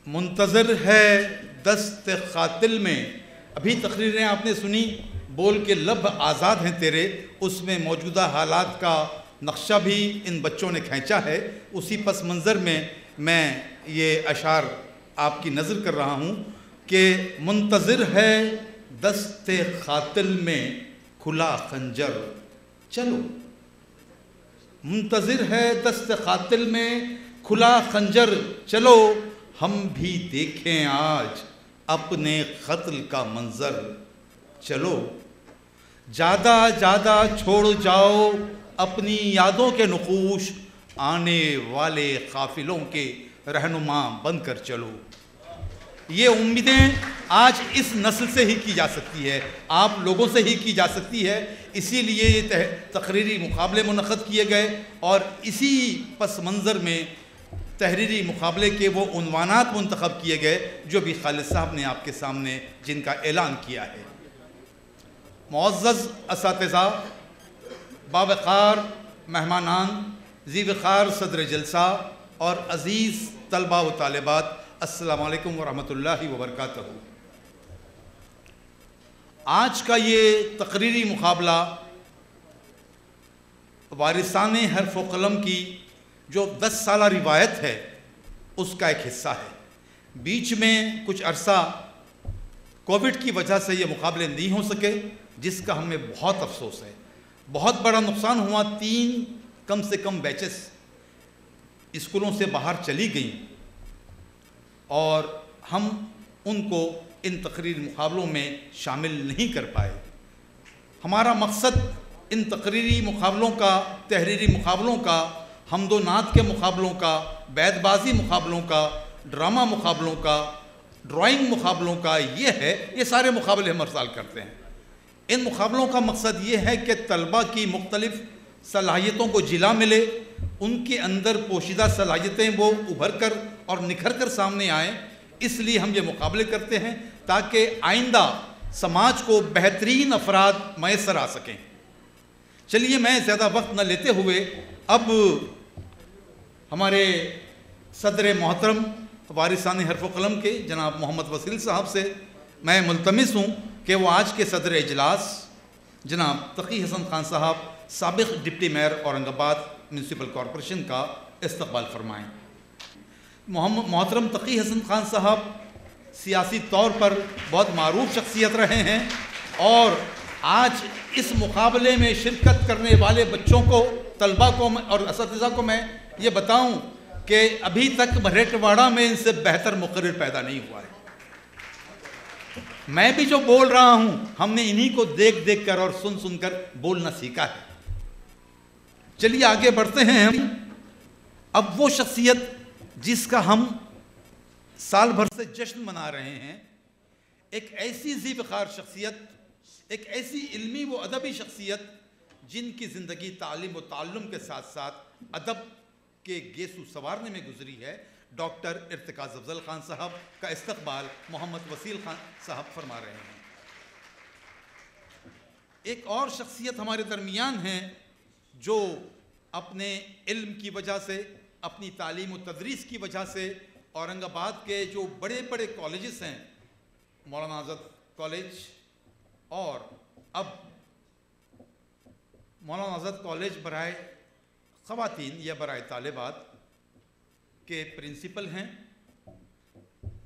मुंतज़िर है दस्त क़ातिल में, अभी तकरीरें आपने सुनी, बोल के लब आज़ाद हैं तेरे, उसमें मौजूदा हालात का नक्शा भी इन बच्चों ने खींचा है। उसी पस मंज़र में मैं ये अशार आपकी नज़र कर रहा हूँ कि मुंतज़िर है दस्त क़ातिल में खुला खंजर चलो, मुंतज़िर है दस्त क़ातिल में खुला खंजर चलो, हम भी देखें आज अपने क़त्ल का मंज़र चलो, ज़्यादा ज़्यादा छोड़ जाओ अपनी यादों के नक़ूश, आने वाले काफ़िलों के रहनुमा बनकर चलो। ये उम्मीदें आज इस नस्ल से ही की जा सकती है, आप लोगों से ही की जा सकती है। इसीलिए ये तकरीरी मुकाबले मुनक़्क़द किए गए और इसी पस मंज़र में तहरीरी मुकाबले के वो उन्वानात मुंतखब किए गए जो भी खालिद साहब ने आपके सामने जिनका ऐलान किया है। मुअज़्ज़ज़ असातिज़ा, बावक़ार मेहमानान, ज़ी-वक़ार सदर जलसा और अज़ीज़ तलबा व तालिबात, अस्सलामु अलैकुम व रहमतुल्लाहि व बरकातहू। आज का ये तकरीरी मुकाबला वारिसाने हर्फ़ व क़लम की जो 10 साला रिवायत है उसका एक हिस्सा है। बीच में कुछ अरसा कोविड की वजह से ये मुकाबले नहीं हो सके, जिसका हमें बहुत अफसोस है। बहुत बड़ा नुकसान हुआ, 3 कम से कम बैचेस स्कूलों से बाहर चली गई और हम उनको इन तकरीरी मुकाबलों में शामिल नहीं कर पाए। हमारा मकसद इन तकरीरी मुकाबलों का, तहरीरी मुकाबलों का, हमदो नात के मुकाबलों का, बैतबाजी मुकाबलों का, ड्रामा मुकाबलों का, ड्राइंग मुकाबलों का ये है। ये सारे मुकाबले हम हर साल करते हैं। इन मुकाबलों का मकसद ये है कि तलबा की मुख्तलिफ़ सलाहियतों को जिला मिले, उनके अंदर पोशीदा सलाहियतें वो उभर कर और निखर कर सामने आएँ। इसलिए हम ये मुकाबले करते हैं ताकि आइंदा समाज को बेहतरीन अफराद मैसर आ सकें। चलिए मैं ज़्यादा वक्त न लेते हुए अब हमारे सदर मोहतरम वारिसाने हर्फ़ व क़लम के जनाब मोहम्मद वसील साहब से मैं मुल्तमिस हूँ कि वो आज के सदर इजलास जनाब तकी हसन खान साहब, साबिक़ deputy mayor Aurangabad municipal corporation का इस्तक़बाल फरमाएँ। मोहतरम तकी हसन खान साहब सियासी तौर पर बहुत मारूफ शख्सियत रहे हैं और आज इस मुकाबले में शिरकत करने वाले बच्चों को, तलबा को और असातिज़ा को मैं ये बताऊं कि अभी तक मरेठवाड़ा में इनसे बेहतर मुक़र्रिर पैदा नहीं हुआ है। मैं भी जो बोल रहा हूं, हमने इन्हीं को देख देख कर और सुन सुन कर बोलना सीखा है। चलिए आगे बढ़ते हैं। अब वो शख्सियत जिसका हम साल भर से जश्न मना रहे हैं, एक ऐसी ज़ी-वक़ार शख्सियत, एक ऐसी इल्मी व अदबी शख्सियत जिनकी ज़िंदगी तालीम व ताल्लुम के साथ साथ अदब के गेसू सवारने में गुजरी है। डॉक्टर इर्तिकाज़ अफ़ज़ल खान साहब का इस्तक़बाल मोहम्मद वसील खान साहब फरमा रहे हैं। एक और शख्सियत हमारे दरमियान हैं जो अपने इल्म की वजह से, अपनी तालीम व तदरीस की वजह से औरंगाबाद के जो बड़े बड़े कॉलेजेस हैं, मौलाना आज़ाद कॉलेज और अब मौलाना आज़ाद कॉलेज बराए ख़वातीन या बराए तालिबात के प्रिंसिपल हैं।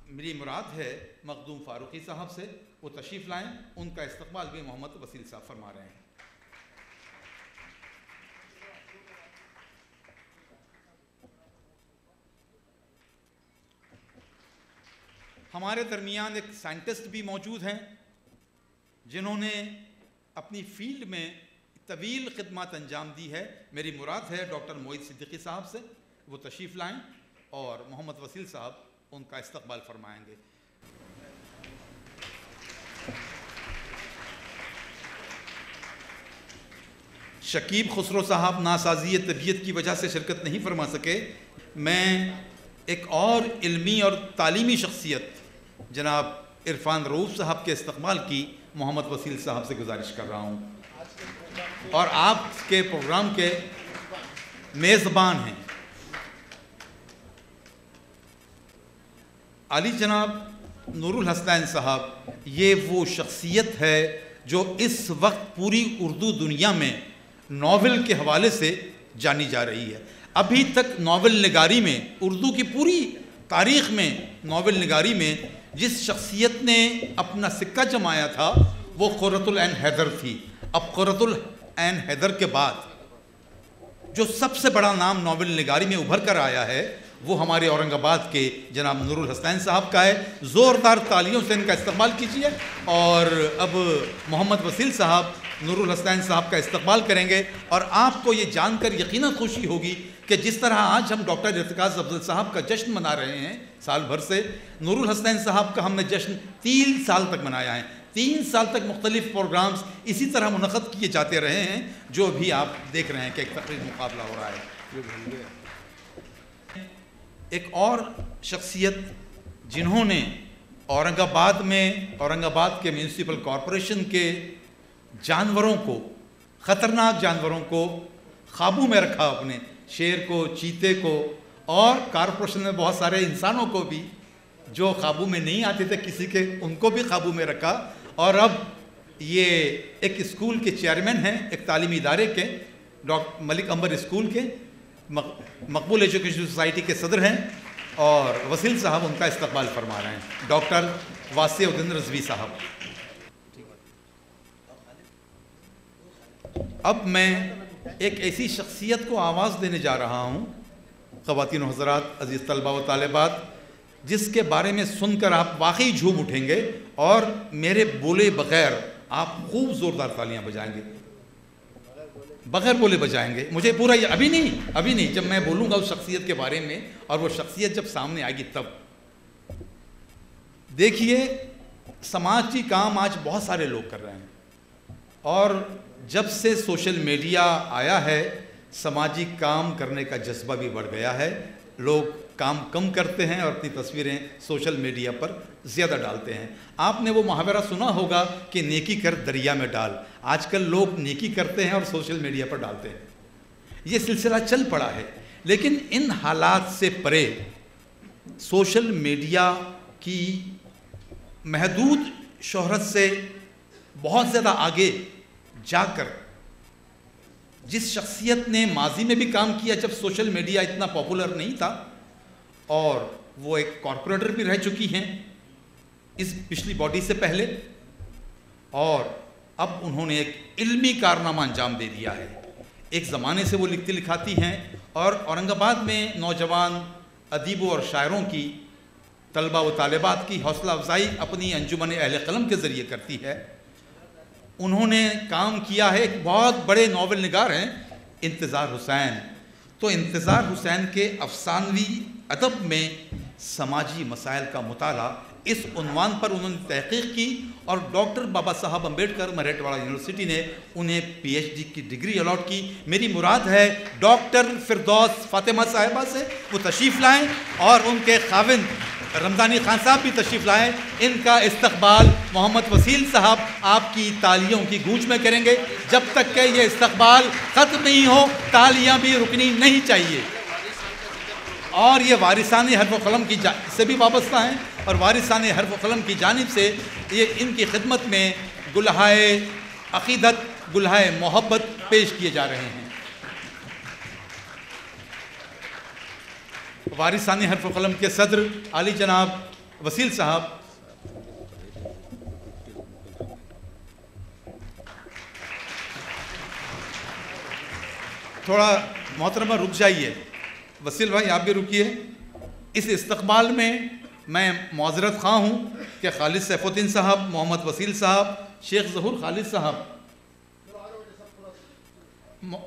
मेरी मुराद है मखदूम फ़ारूक़ी साहब से, वो तशरीफ़ लाएँ। उनका इस्तक़बाल भी मोहम्मद वसील साहब फरमा रहे हैं। हमारे दरमियान एक साइंटिस्ट भी मौजूद हैं जिन्होंने अपनी फ़ील्ड में तवील खिदमत अंजाम दी है। मेरी मुराद है डॉक्टर मोईद सिद्दीकी साहब से, वो तशरीफ़ लाएँ और मोहम्मद वसील साहब उनका इस्तक़बाल फरमाएँगे। शकीब खुसरो साहब नासाज़ी तबीयत की वजह से शिरकत नहीं फरमा सके। मैं एक और इल्मी और तालीमी शख्सियत जनाब इरफान रऊफ़ साहब के इस्तक़बाल की मोहम्मद वसील साहब से गुजारिश कर रहा हूँ और आपके प्रोग्राम के मेज़बान हैं। आली जनाब नूरुल हसनैन साहब ये वो शख्सियत है जो इस वक्त पूरी उर्दू दुनिया में नावल के हवाले से जानी जा रही है। अभी तक नावल निगारी में, उर्दू की पूरी तारीख़ में नावल निगारी में जिस शख्सियत ने अपना सिक्का जमाया था वो क़ुर्रतुल ऐन हैदर थी। अब क़ुर्रतुल ऐन हैदर के बाद जो सबसे बड़ा नाम नावल निगारी में उभर कर आया है वो हमारे औरंगाबाद के जनाब नूरुल हसनैन साहब का है। ज़ोरदार तालियों से इनका इस्तक़बाल कीजिए। और अब मोहम्मद वसील साहब नूरुल हसनैन साहब का इस्तक़बाल करेंगे। और आपको ये जानकर यकीनन खुशी होगी कि जिस तरह आज हम डॉक्टर इर्तिकाज़ अफजल साहब का जश्न मना रहे हैं साल भर से, नूरुल हसनैन साहब का हमने जश्न 3 साल तक मनाया है। 3 साल तक मुख्तलिफ प्रोग्राम्स इसी तरह मुनक़द किए जाते रहे हैं, जो भी आप देख रहे हैं कि एक तकरीर मुकाबला हो रहा है। एक और शख्सियत जिन्होंने औरंगाबाद के म्यूनसिपल कॉरपोरेशन के जानवरों को, ख़तरनाक जानवरों को काबू में रखा, अपने शेर को, चीते को, और कॉरपोरेशन में बहुत सारे इंसानों को भी जो काबू में नहीं आते थे किसी के, उनको भी काबू में रखा। और अब ये एक स्कूल के चेयरमैन हैं, एक तालीमी इदारे के, डॉक्टर मलिक अंबर स्कूल के, मकबूल एजुकेशन सोसाइटी के सदर हैं। और वसील साहब उनका इस्तक़बाल फरमा रहे हैं, डॉक्टर वासिउद्दीन रज़वी साहब। अब मैं एक ऐसी शख्सियत को आवाज़ देने जा रहा हूँ, ख़वातीन व हज़रात, अज़ीज़ तलबा व तालिबात, जिसके बारे में सुनकर आप वाकई झूम उठेंगे और मेरे बोले बग़ैर आप खूब ज़ोरदार तालियां बजाएंगे, बग़ैर बोले बजाएंगे। मुझे पूरा ये अभी नहीं, जब मैं बोलूँगा उस शख्सियत के बारे में और वो शख्सियत जब सामने आएगी तब। देखिए, समाजी काम आज बहुत सारे लोग कर रहे हैं और जब से सोशल मीडिया आया है समाजी काम करने का जज्बा भी बढ़ गया है। लोग काम कम करते हैं और अपनी तस्वीरें सोशल मीडिया पर ज़्यादा डालते हैं। आपने वो मुहावरा सुना होगा कि नेकी कर दरिया में डाल। आजकल लोग नेकी करते हैं और सोशल मीडिया पर डालते हैं, ये सिलसिला चल पड़ा है। लेकिन इन हालात से परे सोशल मीडिया की महदूद शोहरत से बहुत ज़्यादा आगे जाकर जिस शख्सियत ने माजी में भी काम किया जब सोशल मीडिया इतना पॉपुलर नहीं था, और वो एक कॉरपोरेटर भी रह चुकी हैं इस पिछली बॉडी से पहले, और अब उन्होंने एक इल्मी कारनामा अंजाम दे दिया है। एक ज़माने से वो लिखती लिखाती हैं और औरंगाबाद में नौजवान अदीबों और शायरों की, तलबा व तालिबात की हौसला अफजाई अपनी अंजुमन अहले कलम के ज़रिए करती है। उन्होंने काम किया है, एक बहुत बड़े नावल निगार हैं इंतज़ार हुसैन। तो इंतज़ार हुसैन के अफसानवी अदब में समाजी मसाइल का मुताला, इस उन्वान पर उन्होंने तहक़ीक़ की और डॉक्टर बाबा साहब अम्बेडकर मराठवाड़ा यूनिवर्सिटी ने उन्हें PhD की डिग्री अलॉट की। मेरी मुराद है डॉक्टर फिरदौस फातिमा साहिबा से, वो तशरीफ़ लाएँ और उनके खाविंद रमज़ानी खान साहब भी तशरीफ़ लाएँ। इनका इस्तक़बाल मोहम्मद वसील साहब आपकी तालियों की गूंज में करेंगे। जब तक कि ये इस्तक़बाल ख़त्म नहीं हो तालियां भी रुकनी नहीं चाहिए। और ये वारिसाने हर्फ़ क़लम की से भी वाबस्ता हैं और वारिसाने हर्फ़ क़लम की जानिब से ये इनकी खिदमत में गुलहाए अक़ीदत, गुलहाए मोहब्बत पेश किए जा रहे हैं। वारिसाने हर्फ़ क़लम के सदर आली जनाब वसील साहब, थोड़ा मोहतरमा रुक जाइए। वसील भाई आप भी रुकिए। इस इस्तक़बाल में मैं माज़रत ख़्वाह हूँ कि खालिद सैफुद्दीन साहब, मोहम्मद वसील साहब, शेख ज़हूर खालिद साहब,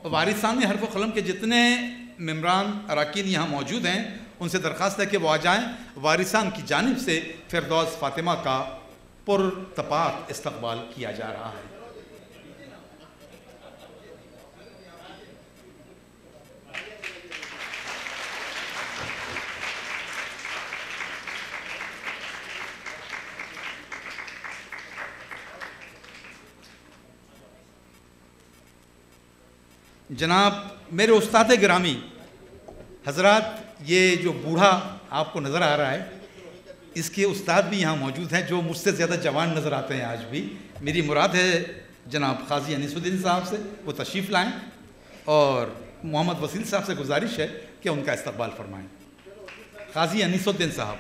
वारिसाने हर्फ़ क़लम के जितने मेम्बरान अरकान यहाँ मौजूद हैं उनसे दरख्वास्त है कि वो आ जाएँ। वारिसान की जानिब से फिरदौस फातिमा का पुरतपाक इस्तक़बाल किया जा रहा है। जनाब मेरे उस्ताद गिरामी हज़रात, ये जो बूढ़ा आपको नज़र आ रहा है इसके उस्ताद भी यहाँ मौजूद हैं जो मुझसे ज़्यादा जवान नज़र आते हैं आज भी। मेरी मुराद है जनाब क़ाज़ी अनीसुद्दीन साहब से, वो तशरीफ़ लाएँ और मोहम्मद वसील साहब से गुजारिश है कि उनका इस्तकबाल फरमाएँ। क़ाज़ी अनीसुद्दीन साहब।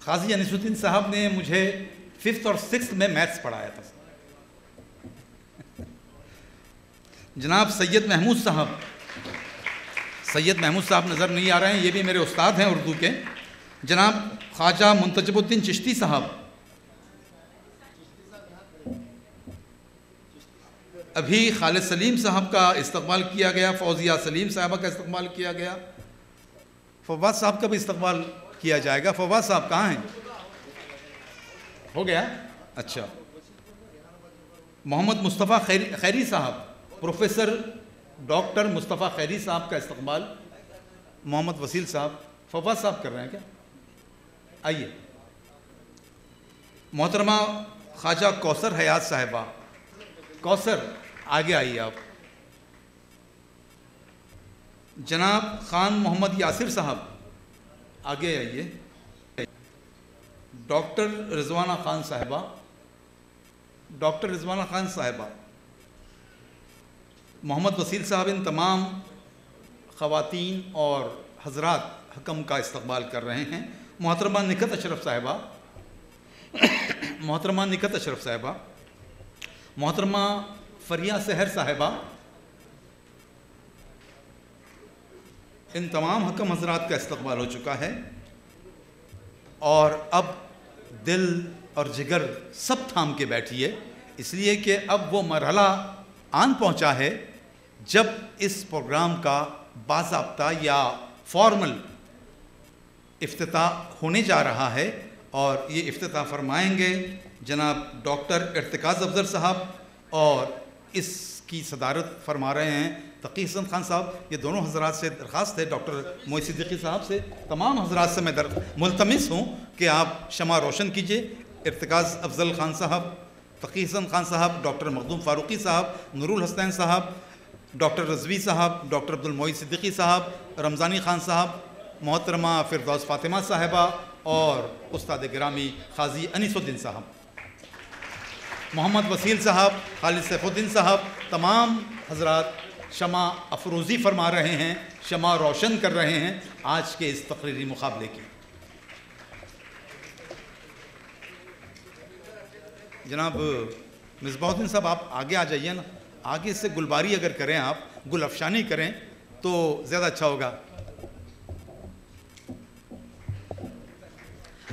क़ाज़ी अनीसुद्दीन साहब ने मुझे 5th और 6th में मैथ्स पढ़ाया था। जनाब सैयद महमूद साहब। सैयद महमूद साहब नज़र नहीं आ रहे हैं, ये भी मेरे उस्ताद हैं उर्दू के। जनाब ख्वाजा मुंतजबुद्दीन चिश्ती साहब। अभी खालिद सलीम साहब का इस्तकबाल किया गया, फौजिया सलीम साहबा का इस्तकबाल किया गया, फवाद साहब का भी इस्तकबाल किया जाएगा। फवाद साहब कहाँ हैं? हो गया? अच्छा। मोहम्मद मुस्तफ़ा खैरी साहब, प्रोफेसर डॉक्टर मुस्तफ़ा खैरी साहब का इस्तकबाल मोहम्मद वसील साहब, फवाद साहब कर रहे हैं क्या? आइए। मोहतरमा ख्वाजा कौसर हयात साहिबा। कौसर आगे आइए आप। जनाब खान मोहम्मद यासिर साहब आगे आइए। डॉक्टर रिजवाना खान साहिबा। डॉक्टर रिजवाना खान साहिबा। मोहम्मद वसील साहब इन तमाम ख़वातीन और हजरात हकम का इस्तकबाल कर रहे हैं। मोहतरमा निकत अशरफ साहिबा। मोहतरमा निकत अशरफ साहिबा। मोहतरमा फरिया सहर साहिबा। इन तमाम हकम हजरात का इस्तकबाल हो चुका है और अब दिल और जिगर सब थाम के बैठिए, इसलिए कि अब वो मरहला आन पहुंचा है जब इस प्रोग्राम का बाज़ाब्ता या फॉर्मल इफ्तिताह होने जा रहा है और ये इफ्तिताह फरमाएंगे जनाब डॉक्टर इर्तिकाज़ अफजल साहब और इसकी सदारत फरमा रहे हैं तकी हसन खान साहब। ये दोनों हजरात से दरख्वास्त है, डॉक्टर मोइस सिद्दीकी साहब से, तमाम हजरात से मैं मुल्तमिस हूँ कि आप शमा रोशन कीजिए। इर्तिकाज़ अफजल खान साहब, तकी हसन खान साहब, डॉक्टर मखदूम फ़ारूक़ी साहब, नूरुल हसनैन साहब, डॉक्टर रज़वी साहब, डॉक्टर अब्दुल मोइस सिद्दीकी साहब, रमज़ानी खान साहब, मोहतरमा फ़िरदौस फ़ातिमा साहिबा और उस्ताद गिरामी क़ाज़ी अनीसुद्दीन साहब, मोहम्मद वसील साहब, खालिद सैफुद्दीन साहब, तमाम हजरात शमा अफरोज़ी फरमा रहे हैं, शमा रोशन कर रहे हैं आज के इस तकरीरी मुकाबले की। जनाब मिसबाहुद्दीन साहब आप आगे आ जाइए ना, आगे से गुलबारी अगर करें आप, गुल अफशानी करें तो ज़्यादा अच्छा होगा।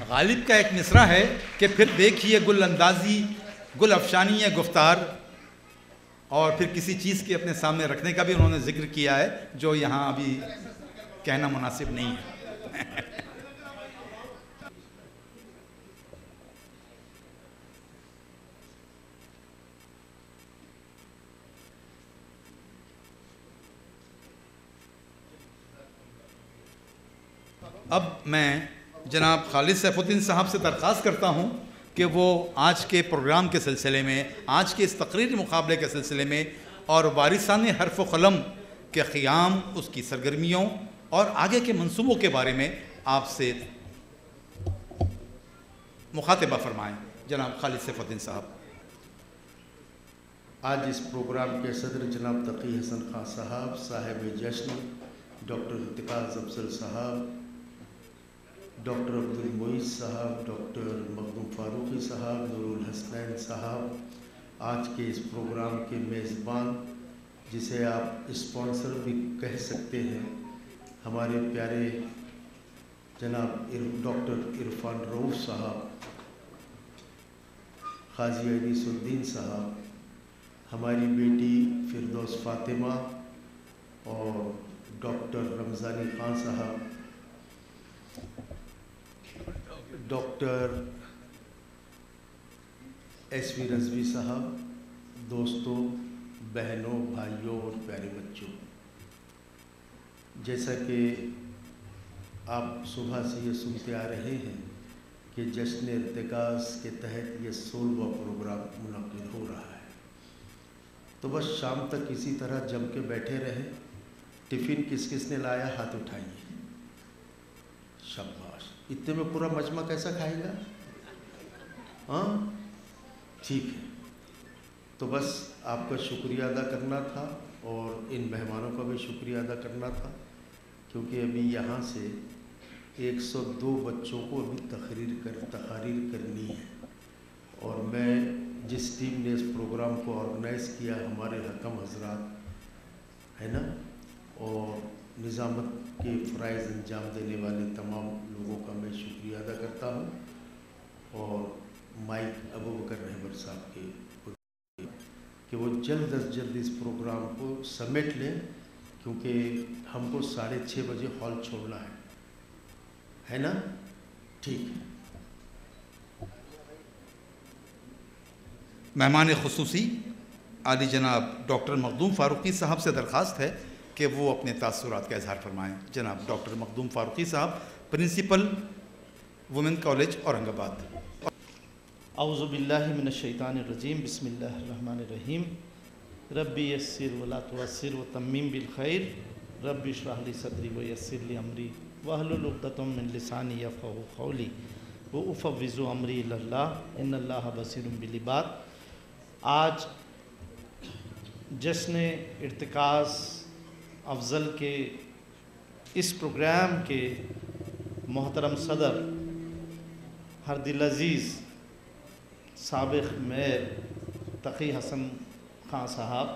गालिब का एक मिसरा है कि फिर देखिए गुल अंदाजी, गुल अफशानी है गुफ्तार, और फिर किसी चीज़ के अपने सामने रखने का भी उन्होंने जिक्र किया है जो यहाँ अभी कहना मुनासिब नहीं है। अब मैं जनाब खालिद सैफुद्दीन साहब से दरख्वास्त करता हूँ कि वो आज के प्रोग्राम के सिलसिले में, आज के इस तकरीरी मुकाबले के सिलसिले में और वारिसाने हर्फ व कलम के क़ियाम, उसकी सरगर्मियों और आगे के मंसूबों के बारे में आपसे मुखातिबा फरमाएँ। जनाब खालिद सैफुद्दीन साहब। आज इस प्रोग्राम के सदर जनाब तकी हसन खान साहब, साहिब जश्न डॉक्टर इर्तिकाज़ अफजल साहब, डॉक्टर अब्दुल मोइस साहब, डॉक्टर मखदूम फ़ारूक़ी साहब, नूरुल हसनैन साहब, आज के इस प्रोग्राम के मेज़बान, जिसे आप स्पॉन्सर भी कह सकते हैं, हमारे प्यारे जनाब डॉक्टर इरफान रऊफ़ साहब, क़ाज़ी अनीसुद्दीन साहब, हमारी बेटी फ़िरदौस फ़ातिमा और डॉक्टर रमज़ानी खान साहब, डॉक्टर एसवी रज़वी साहब, दोस्तों, बहनों, भाइयों और प्यारे बच्चों, जैसा कि आप सुबह से ये सुनते आ रहे हैं कि जश्न इर्तिकाज़ के तहत ये 16वां प्रोग्राम मुनक़्क़िद हो रहा है, तो बस शाम तक इसी तरह जम के बैठे रहें। टिफ़िन किस किस ने लाया, हाथ उठाइए। शाबाश, इतने में पूरा मजमा कैसा खाएगा? हाँ, ठीक है। तो बस आपका शुक्रिया अदा करना था और इन मेहमानों का भी शुक्रिया अदा करना था, क्योंकि अभी यहाँ से 102 बच्चों को अभी तकारीर करनी है। और मैं जिस टीम ने इस प्रोग्राम को ऑर्गेनाइज़ किया, हमारे हकम हजरात है ना, और निज़ामत के फ़राइज़ अंजाम देने वाले तमाम लोगों का मैं शुक्रिया अदा करता हूँ। और माइक अबू बकर रहबर साहब के कि वो जल्द अज जल्द इस प्रोग्राम को समेट लें, क्योंकि हमको 6:30 बजे हॉल छोड़ना है ना? ठीक है। मेहमान खुसूसी आली जनाब डॉक्टर मखदूम फ़ारूक़ी साहब से दरख्वास्त है कि वो अपने तासुरात का इजहार फरमाएँ। जनाब डॉक्टर मखदूम फ़ारूक़ी साहब, प्रिंसिपल वुमेन कॉलेज औरंगाबाद। औज़ु बिल्लाहि मिनश शैतानिर रजीम, बिस्मिल्लाहिर रहमानिर रहीम। रब्बी यस्सिर वला तुअस्सिर व तम्मिम बिल खैर, रब्बी इश्रह ली सदरी व यस्सिर ली अमरी वहलुल उक़दतम मिन लिसानी यफ़क़हू क़ौली व उफ़व्विज़ु अमरी इलल्लाह इन्नल्लाह बसीरुम बिल इबाद। आज जश्न इर्तिकाज़ अफ़ज़ल के इस प्रोग्राम के मोहतरम सदर हरदिल अज़ीज़ साबिक़ मेयर तक़ी हसन खां साहब,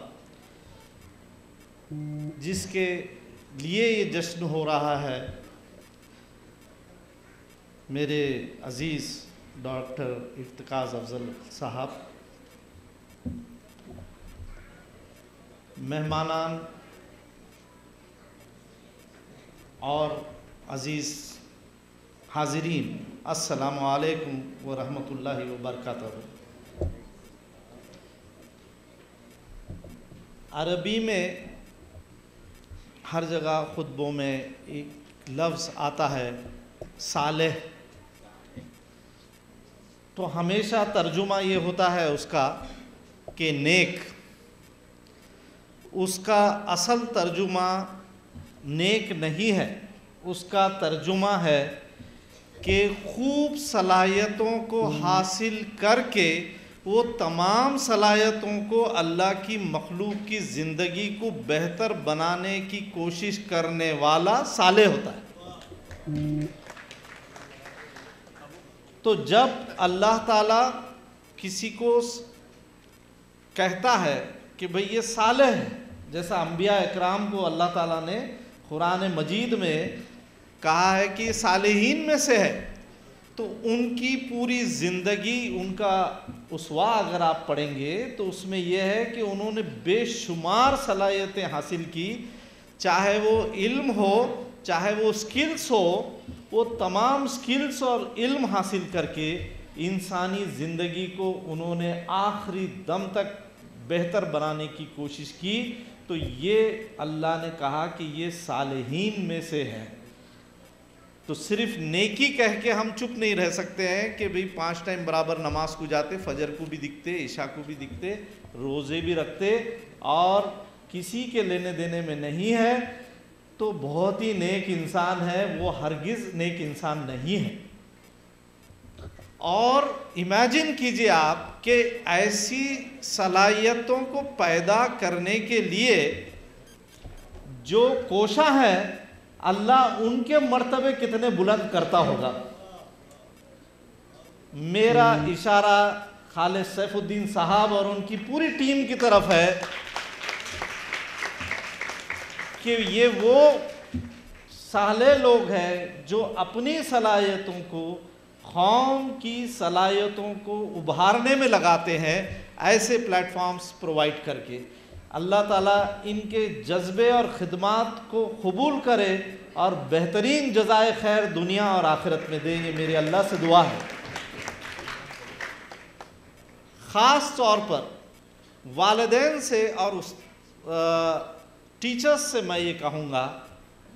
जिसके लिए ये जश्न हो रहा है, मेरे अज़ीज़ डॉक्टर इर्तिकाज़ अफ़ज़ल साहब, मेहमानान और अज़ीज़ हाज़िरीन, अस्सलामु अलैकुम व रहमतुल्लाहि व बरकातहू। अरबी में हर जगह खुतबों में एक लफ्ज़ आता है सालेह, तो हमेशा तर्जुमा ये होता है उसका कि नेक। उसका असल तर्जुमा नेक नहीं है, उसका तर्जुमा है कि खूब सलाहियतों को हासिल करके वो तमाम सलाहियतों को अल्लाह की मखलूक की ज़िंदगी को बेहतर बनाने की कोशिश करने वाला सालेह होता है। तो जब अल्लाह ताला किसी को कहता है कि भाई ये सालेह है, जैसा अंबिया इकराम को अल्लाह ताला ने कुरान मजीद में कहा है कि सालेहीन में से है, तो उनकी पूरी ज़िंदगी, उनका उसवा अगर आप पढ़ेंगे तो उसमें यह है कि उन्होंने बेशुमार सलाहियतें हासिल की, चाहे वो इल्म हो, चाहे वो स्किल्स हो, वो तमाम स्किल्स और इल्म हासिल करके इंसानी ज़िंदगी को उन्होंने आखिरी दम तक बेहतर बनाने की कोशिश की। तो ये अल्लाह ने कहा कि ये सालेहीन में से है। तो सिर्फ नेकी कह के हम चुप नहीं रह सकते हैं कि भाई 5 टाइम बराबर नमाज को जाते, फजर को भी दिखते, इशा को भी दिखते, रोज़े भी रखते और किसी के लेने देने में नहीं है, तो बहुत ही नेक इंसान है, वो हरगिज़ नेक इंसान नहीं है। और इमेजिन कीजिए आप कि ऐसी सलाहियतों को पैदा करने के लिए जो कोशा है, अल्लाह उनके मर्तबे कितने बुलंद करता होगा। मेरा इशारा खालिद सैफुद्दीन साहब और उनकी पूरी टीम की तरफ है कि ये वो साले लोग हैं जो अपनी सलाहियतों को, कौम की सलाहियतों को उभारने में लगाते हैं, ऐसे प्लेटफॉर्म्स प्रोवाइड करके। अल्लाह ताला इनके जज्बे और ख़िदमात को कबूल करे और बेहतरीन जज़ाए खैर दुनिया और आखिरत में दे, ये मेरी अल्लाह से दुआ है। ख़ास तौर पर वालिदैन से और उस टीचर्स से मैं ये कहूँगा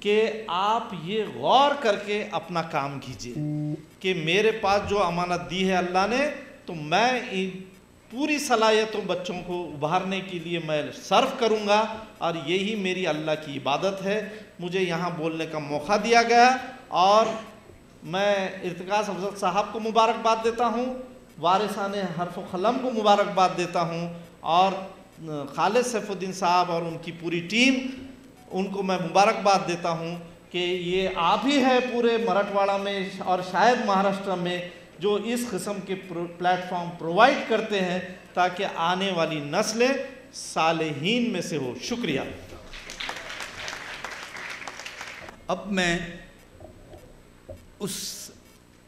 कि आप ये गौर करके अपना काम कीजिए कि मेरे पास जो अमानत दी है अल्लाह ने, तो मैं इन पूरी सलाहियतों बच्चों को उभारने के लिए मैं सर्व करूँगा और यही मेरी अल्लाह की इबादत है। मुझे यहाँ बोलने का मौका दिया गया और मैं इर्तिकाज़ अफजल साहब को मुबारकबाद देता हूँ, वारिसान हर्फ क़लम को मुबारकबाद देता हूँ, और खालिद सैफुद्दीन साहब और उनकी पूरी टीम, उनको मैं मुबारकबाद देता हूँ कि ये आप ही है पूरे मराठवाड़ा में और शायद महाराष्ट्र में जो इस किस्म के प्लेटफॉर्म प्रोवाइड करते हैं ताकि आने वाली नस्लें सालेहीन में से हो। शुक्रिया। अब मैं उस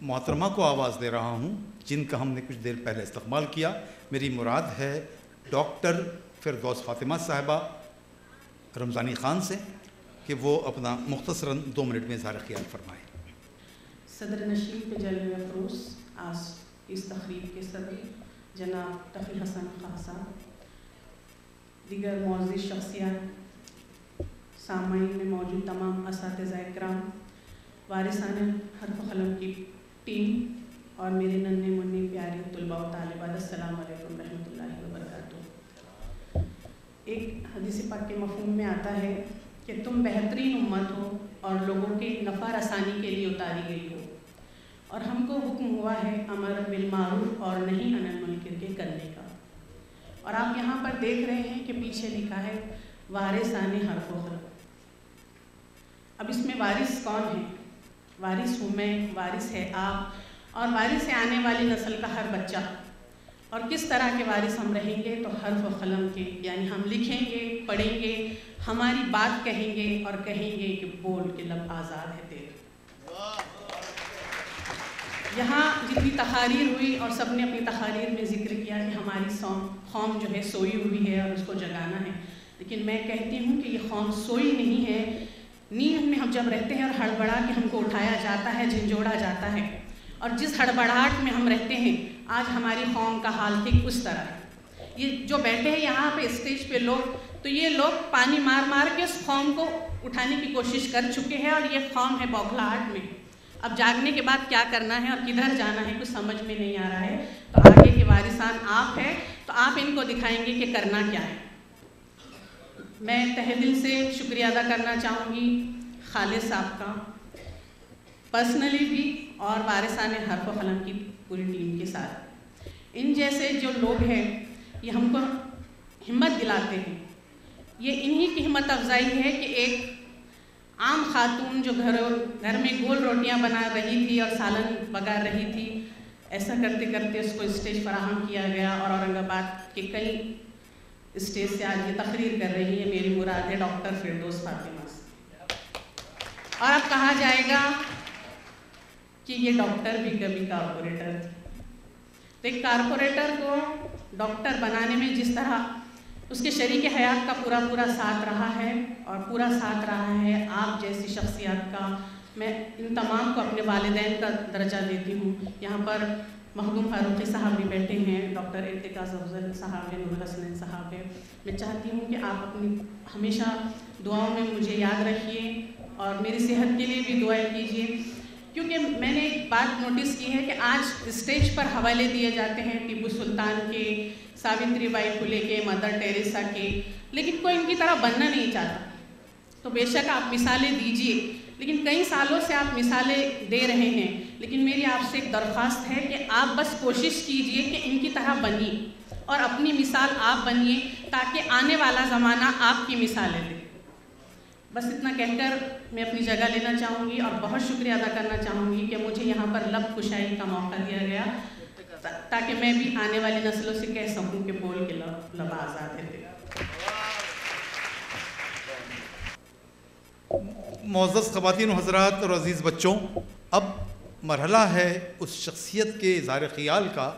मोहतरमा को आवाज़ दे रहा हूँ जिनका हमने कुछ देर पहले इस्तक़बाल किया। मेरी मुराद है डॉक्टर फ़िरदौस फ़ातिमा साहिबा रमज़ानी ख़ान से कि वो अपना मुख्तसरन 2 मिनट में इज़हार ख़याल फरमाएँ। सदर नशीब पे जलवे अफरोज़ आज इस तक़रीब के सदर जनाब तक़ी हसन खान साहब, दीगर मौज़ूद शख्सियात, सामाईन में मौजूद तमाम असातिज़ा इकराम, वारिसाने हर्फ क़लम की टीम और मेरे नन्हे मुन्ने प्यारे तुलबा व तालिबात, अस्सलाम वालेकुम रहमतुल्लाहि व बरकातुहू। एक हदीस पाक के मफ़हूम में आता है कि तुम बेहतरीन उम्मत हो और लोगों के नफ़ा रसानी के लिए उतारी गई हो, और हमको हुक्म हुआ है अमर बिल मारूफ और नहीं अनिल मुनकर के करने का। और आप यहाँ पर देख रहे हैं कि पीछे लिखा है वारिसाने हर्फ क़लम। अब इसमें वारिस कौन है? वारिस हूँ मैं, वारिस है आप, और वारिस है आने वाली नस्ल का हर बच्चा। और किस तरह के वारिस हम रहेंगे? तो हर्फ क़लम के, यानी हम लिखेंगे, पढ़ेंगे, हमारी बात कहेंगे और कहेंगे कि बोल के लब आज़ाद है तेरे। यहाँ जितनी तहारीर हुई और सब ने अपनी तहारीर में ज़िक्र किया कि हमारी कौम जो है सोई हुई है और उसको जगाना है, लेकिन मैं कहती हूँ कि ये कौम सोई नहीं है। नींद में हम जब रहते हैं और हड़बड़ा के हमको उठाया जाता है, झंझोड़ा जाता है, और जिस हड़बड़ाहट में हम रहते हैं आज हमारी कौम का हाल ठीक उस तरह है। ये जो बैठे हैं यहाँ पे स्टेज पे लोग, तो ये लोग पानी मार मार के उस कौम को उठाने की कोशिश कर चुके हैं, और ये कौम है बौखलाहट में। अब जागने के बाद क्या करना है और किधर जाना है कुछ समझ में नहीं आ रहा है। तो आगे के वारिसान आप हैं, तो आप इनको दिखाएंगे कि करना क्या है। मैं तहे दिल से शुक्रिया अदा करना चाहूँगी खालिद साहब का पर्सनली भी, और वारिसाने हर्फ क़लम की पूरी टीम के साथ। इन जैसे जो लोग हैं ये हमको हिम्मत दिलाते हैं। ये इन्हीं की हिम्मत अफजाई है कि एक आम खातून जो घर में गोल रोटियां बना रही थी और सालन बगार रही थी, ऐसा करते करते उसको स्टेज फराहम किया गया, और औरंगाबाद के कई स्टेज से आज ये तकरीर कर रही है। मेरी मुराद है डॉक्टर फ़िरदौस फ़ातिमा से। और अब कहा जाएगा कि ये डॉक्टर भी कभी कारपोरेटर थी। तो एक कारपोरेटर को डॉक्टर बनाने में जिस तरह उसके शरीक हयात का पूरा साथ रहा है, और पूरा साथ रहा है आप जैसी शख्सियत का, मैं इन तमाम को अपने वालिदैन का दर्जा देती हूँ। यहाँ पर मखदूम फारूकी साहब भी बैठे हैं, डॉक्टर इर्तिकाज़ अफजल साहब हैं, नूर हसन साहब हैं। मैं चाहती हूँ कि आप अपनी हमेशा दुआओं में मुझे याद रखिए और मेरी सेहत के लिए भी दुआएं कीजिए, क्योंकि मैंने एक बात नोटिस की है कि आज स्टेज पर हवाले दिए जाते हैं टीपू सुल्तान के, सावित्री बाई फुले के, मदर टेरेसा के, लेकिन कोई इनकी तरह बनना नहीं चाहता। तो बेशक आप मिसालें दीजिए, लेकिन कई सालों से आप मिसालें दे रहे हैं, लेकिन मेरी आपसे एक दरख्वास्त है कि आप बस कोशिश कीजिए कि इनकी तरह बनिए और अपनी मिसाल आप बनिए, ताकि आने वाला ज़माना आपकी मिसालें दे। बस इतना कहकर मैं अपनी जगह लेना चाहूँगी और बहुत शुक्रिया अदा करना चाहूँगी कि मुझे यहाँ पर लब कुशाई का मौका दिया गया, ताकि मैं भी आने वाली नस्लों से कह सकूँ कि बोल के लब आज़ाद है। मुअज़्ज़ज़ ख़वातीन व हज़रात और अज़ीज़ बच्चों, अब मरहला है उस शख्सियत के इज़हार ख़याल का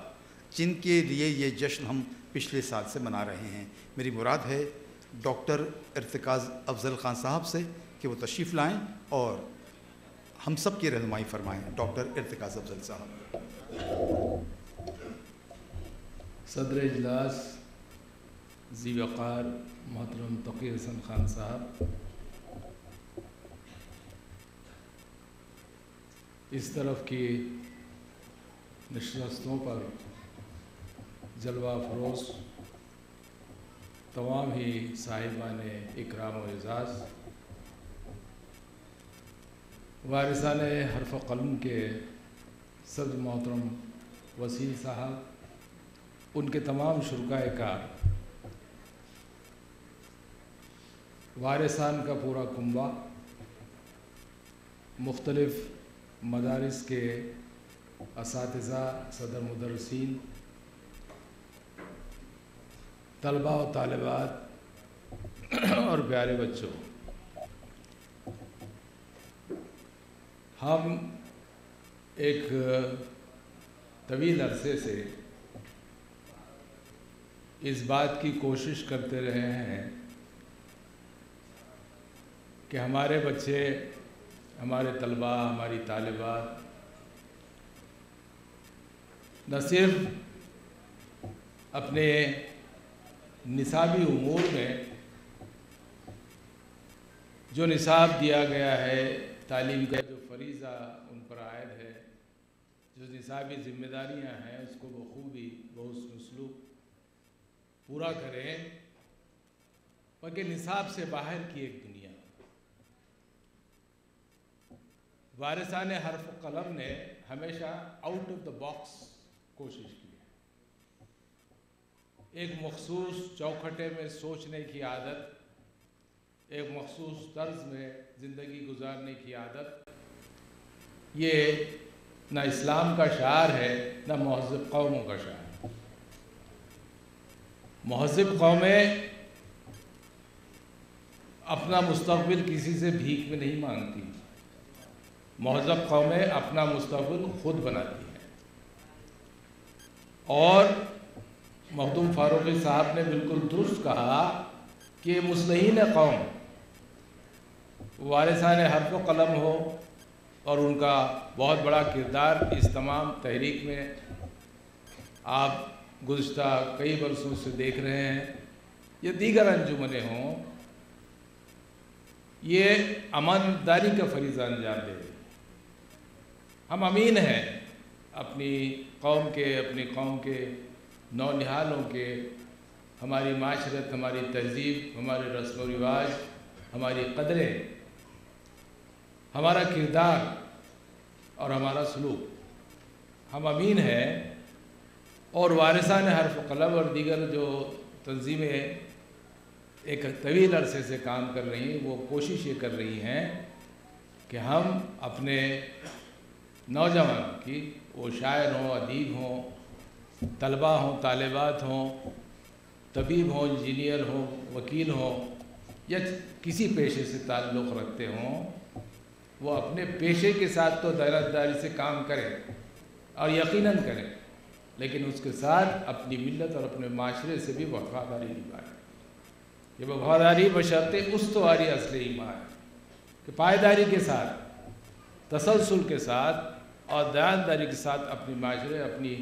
जिनके लिए ये जश्न हम पिछले साल से मना रहे हैं। मेरी मुराद है डॉक्टर इर्तिकाज़ अफजल ख़ान साहब से कि वो तशरीफ़ लाएँ और हम सब की रहनुमाई फ़रमाएँ। डॉक्टर इर्तिकाज़ अफजल साहब। सदर इजलास ज़ी वक़ार मोहतरम तक़ी हसन ख़ान साहब, इस तरफ की नशस्तों पर जलवा फरोज़ तमाम ही साहिबान इकराम व एज़ाज़, वारिसान हर्फ कलम के सदर मोहतरम वसीम साहब, उनके तमाम शुरकाए कार, वारिसान का पूरा कुंबा, मुख्तलिफ़ मदारिस के असातिज़ा, सदर मुदर्रिसीन, तलबा और तालिबात और प्यारे बच्चों, हम एक तवील अरसे से इस बात की कोशिश करते रहे हैं कि हमारे बच्चे, हमारे तलबा, हमारी तालिबात न सिर्फ अपने निसाबी उमूर में जो निसाब दिया गया है, तालीम का जो फरीज़ा उन पर आयद है, जो निसाबी ज़िम्मेदारियाँ हैं, उसको बखूबी बहुस्न उसलूब पूरा करें, बल्कि निसाब से बाहर की एक दुनिया। वारिसान हर्फ कलम ने हमेशा आउट ऑफ द बॉक्स कोशिश की है। एक मखसूस चौखटे में सोचने की आदत, एक मखसूस तर्ज में ज़िंदगी गुजारने की आदत, ये ना इस्लाम का शार है, ना महज़ब कौमों का शार। महज़ब कौमें अपना मुस्तक़बिल किसी से भीख में नहीं मांगती, महज़ब कौमें अपना मुस्तक़बिल खुद बनाती हैं। और मखदूम फ़ारूक़ी साहब ने बिल्कुल दुरुस्त कहा कि मुस्लिहीन कौम, वारिसान हर्फ कलम हो, और उनका बहुत बड़ा किरदार इस तमाम तहरीक में आप गुज़श्ता कई बरसों से देख रहे हैं, ये दीगर अंजुमने हों, ये अमानतदारी का फरीज़ा अंजाम दे रहे। हम अमीन हैं अपनी कौम के नौनिहालों के, हमारी माशरत, हमारी तहज़ीब, हमारे रस्म व रिवाज, हमारी क़दरें, हमारा किरदार और हमारा सलूक, हम अमीन हैं। और वारिसान हर्फ कलम और दीगर जो तंजीमें एक तवील अरसे से काम कर रही हैं, वो कोशिश ये कर रही हैं कि हम अपने नौजवान की, वो शायर हों, अदीब हों, तलबा हों, तालिबात हों, तबीब हों, इंजीनियर हों, वकील हों, या किसी पेशे से ताल्लुक़ रखते हों, वो अपने पेशे के साथ तो दराज़दारी से काम करें और यकीनन करें, लेकिन उसके साथ अपनी मिल्लत और अपने माशरे से भी वफ़ादारी निभाएं। ये वफ़ादारी बशर्ते उस्तवारी असली ईमान है कि पायदारी के साथ, तसलसल के साथ और दयानदारी के साथ अपनी माशरे, अपनी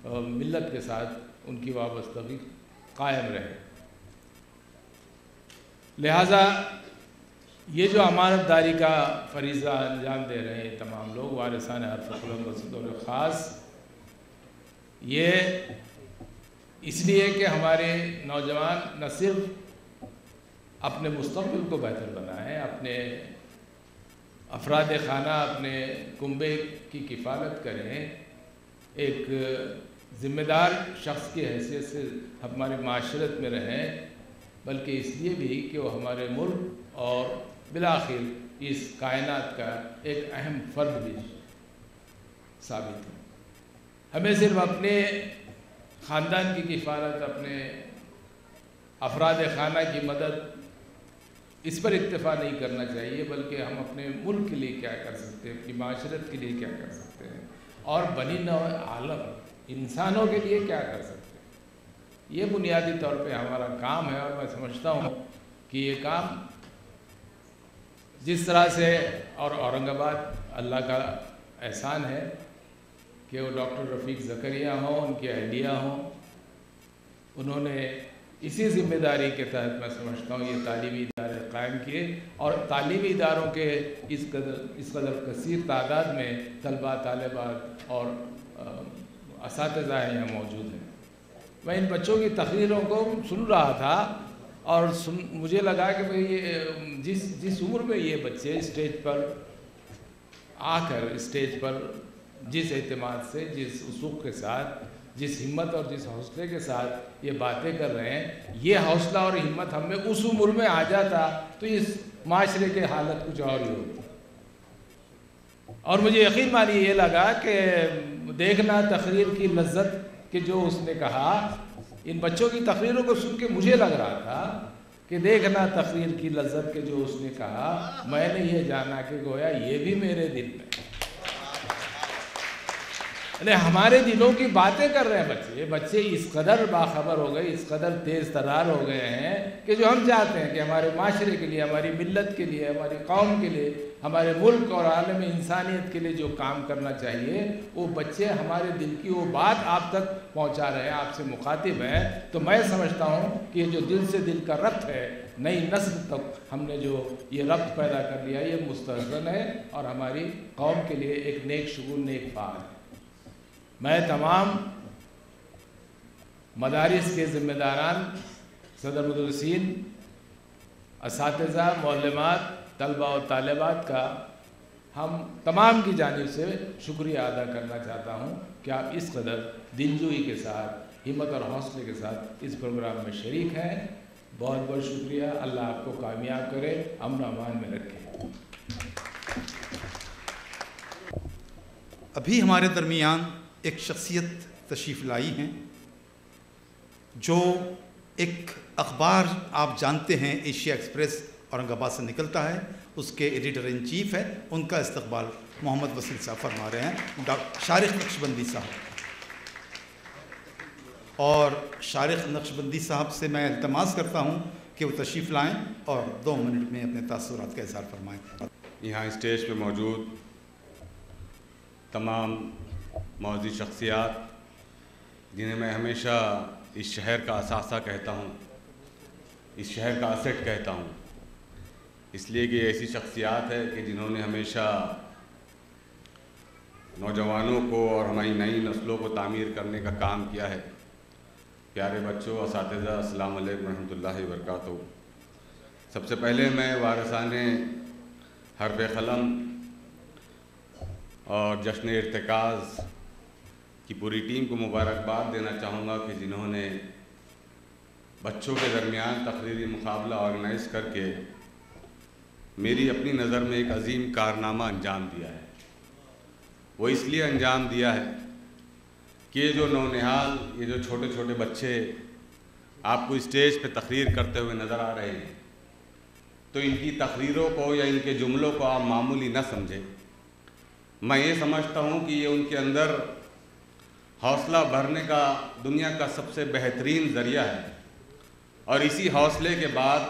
मिल्लत के साथ उनकी वाबस्तगी कायम रहे। लिहाजा ये जो अमानतदारी का फरीज़ा अंजाम दे रहे हैं तमाम लोग, वारिसान हर्फ कलम बतौर ख़ास, ये इसलिए कि हमारे नौजवान न सिर्फ अपने मुस्तक़बिल को बेहतर बनाएं, अपने अफराद खाना, अपने कुंबे की किफ़ालत करें, एक ज़िम्मेदार शख्स की हैसियत से हमारे माशरत में रहें, बल्कि इसलिए भी कि वो हमारे मुल्क और बिलाखिर इस कायनात का एक अहम फ़र्द भी साबित हो। हमें सिर्फ अपने ख़ानदान की किफ़ालत, अपने अफराद खाना की मदद, इस पर इक्तफ़ा नहीं करना चाहिए, बल्कि हम अपने मुल्क के लिए क्या कर सकते हैं, अपनी माशरत के लिए क्या कर सकते हैं, और बनी नौ आलम इंसानों के लिए क्या कर सकते हैं। ये बुनियादी तौर पे हमारा काम है। और मैं समझता हूँ कि ये काम जिस तरह से, और औरंगाबाद अल्लाह का एहसान है कि वो डॉक्टर रफ़ीक ज़करिया हों, उनकी अहलिया हों, उन्होंने इसी ज़िम्मेदारी के तहत मैं समझता हूँ ये तालीमी इदारे कायम किए, और तालीमी इदारों के इस कदर कसीर तादाद में तलबा, तालिबात और असातिज़ा यहाँ मौजूद हैं। मैं इन बच्चों की तकरीरों को सुन रहा था और मुझे लगा कि भाई ये जिस उम्र में ये बच्चे स्टेज पर आकर स्टेज पर जिस एतमाद से, जिस उसूख के साथ, जिस हिम्मत और जिस हौसले के साथ ये बातें कर रहे हैं, ये हौसला और हिम्मत हमें उस उम्र में आ जाता तो इस माशरे की हालत कुछ और ही होती। और मुझे यकीन मानिए ये लगा कि देखना तकरीर की लज्जत कि जो उसने कहा, इन बच्चों की तकरीरों को सुन के मुझे लग रहा था कि देखना तकरीर की लज्जत के जो उसने कहा, मैंने ये जाना कि गोया ये भी मेरे दिल में। अरे हमारे दिलों की बातें कर रहे हैं बच्चे। ये बच्चे इस कदर बाखबर हो गए, इस कदर तेज़ तरार हो गए हैं कि जो हम चाहते हैं कि हमारे माशरे के लिए, हमारी मिल्लत के लिए, हमारी कौम के लिए, हमारे मुल्क और आलम इंसानियत के लिए जो काम करना चाहिए, वो बच्चे हमारे दिल की वो बात आप तक पहुंचा रहे हैं, आपसे मुखातिब हैं। तो मैं समझता हूँ कि ये जो दिल से दिल का रब्त है, नई नस्ल तक हमने जो ये रब्त पैदा कर लिया, ये मुस्तहसन है और हमारी कौम के लिए एक नेक शुगुन, नेक फ़ाल है। मैं तमाम मदारिस के ज़िम्मेदारान, सदर मुदर्रिसीन, असातिज़ा, मौलमात, तलबा और तालिबात का हम तमाम की जानिब से शुक्रिया अदा करना चाहता हूँ कि आप इस कदर दिलजोई के साथ, हिम्मत और हौसले के साथ इस प्रोग्राम में शरीक हैं। बहुत बहुत शुक्रिया। अल्लाह आपको कामयाब करे, अमन अमान में रखे। अभी हमारे दरमियान एक शख्सियत तशरीफ़ लाई हैं जो एक अखबार आप जानते हैं एशिया एक्सप्रेस औरंगाबाद से निकलता है, उसके एडिटर इन चीफ है। उनका इस्तकबाल मोहम्मद वसील साहब फरमा रहे हैं, डॉक्टर शारिक नक्शबंदी साहब। और शारिक नक्शबंदी साहब से मैं इल्तमास करता हूँ कि वो तशरीफ़ लाएँ और 2 मिनट में अपने तासुरात का इज़हार फरमाएँ। यहाँ स्टेज पे मौजूद तमाम मौजूद शख्सियात, जिन्हें मैं हमेशा इस शहर का असासा कहता हूँ, इस शहर का असेट कहता हूँ, इसलिए कि ऐसी शख्सियात है कि जिन्होंने हमेशा नौजवानों को और हमारी नई नस्लों को तामीर करने का काम किया है। प्यारे बच्चों, असातिज़ा, अस्सलाम वालेकुम रहमतुल्लाहि व बरकातहू। सबसे पहले मैं वारिसाने हर्फ़ क़लम और जश्न इर्तिकाज़ की पूरी टीम को मुबारकबाद देना चाहूँगा कि जिन्होंने बच्चों के दरमियान तकरीरी मुकाबला ऑर्गेनाइज़ करके मेरी अपनी नज़र में एक अजीम कारनामा अंजाम दिया है। वो इसलिए अंजाम दिया है कि ये जो नौनिहाल, ये जो छोटे छोटे बच्चे आपको स्टेज पे तकरीर करते हुए नज़र आ रहे हैं, तो इनकी तकरीरों को या इनके जुमलों को आप मामूली न समझें। मैं ये समझता हूँ कि ये उनके अंदर हौसला भरने का दुनिया का सबसे बेहतरीन ज़रिया है, और इसी हौसले के बाद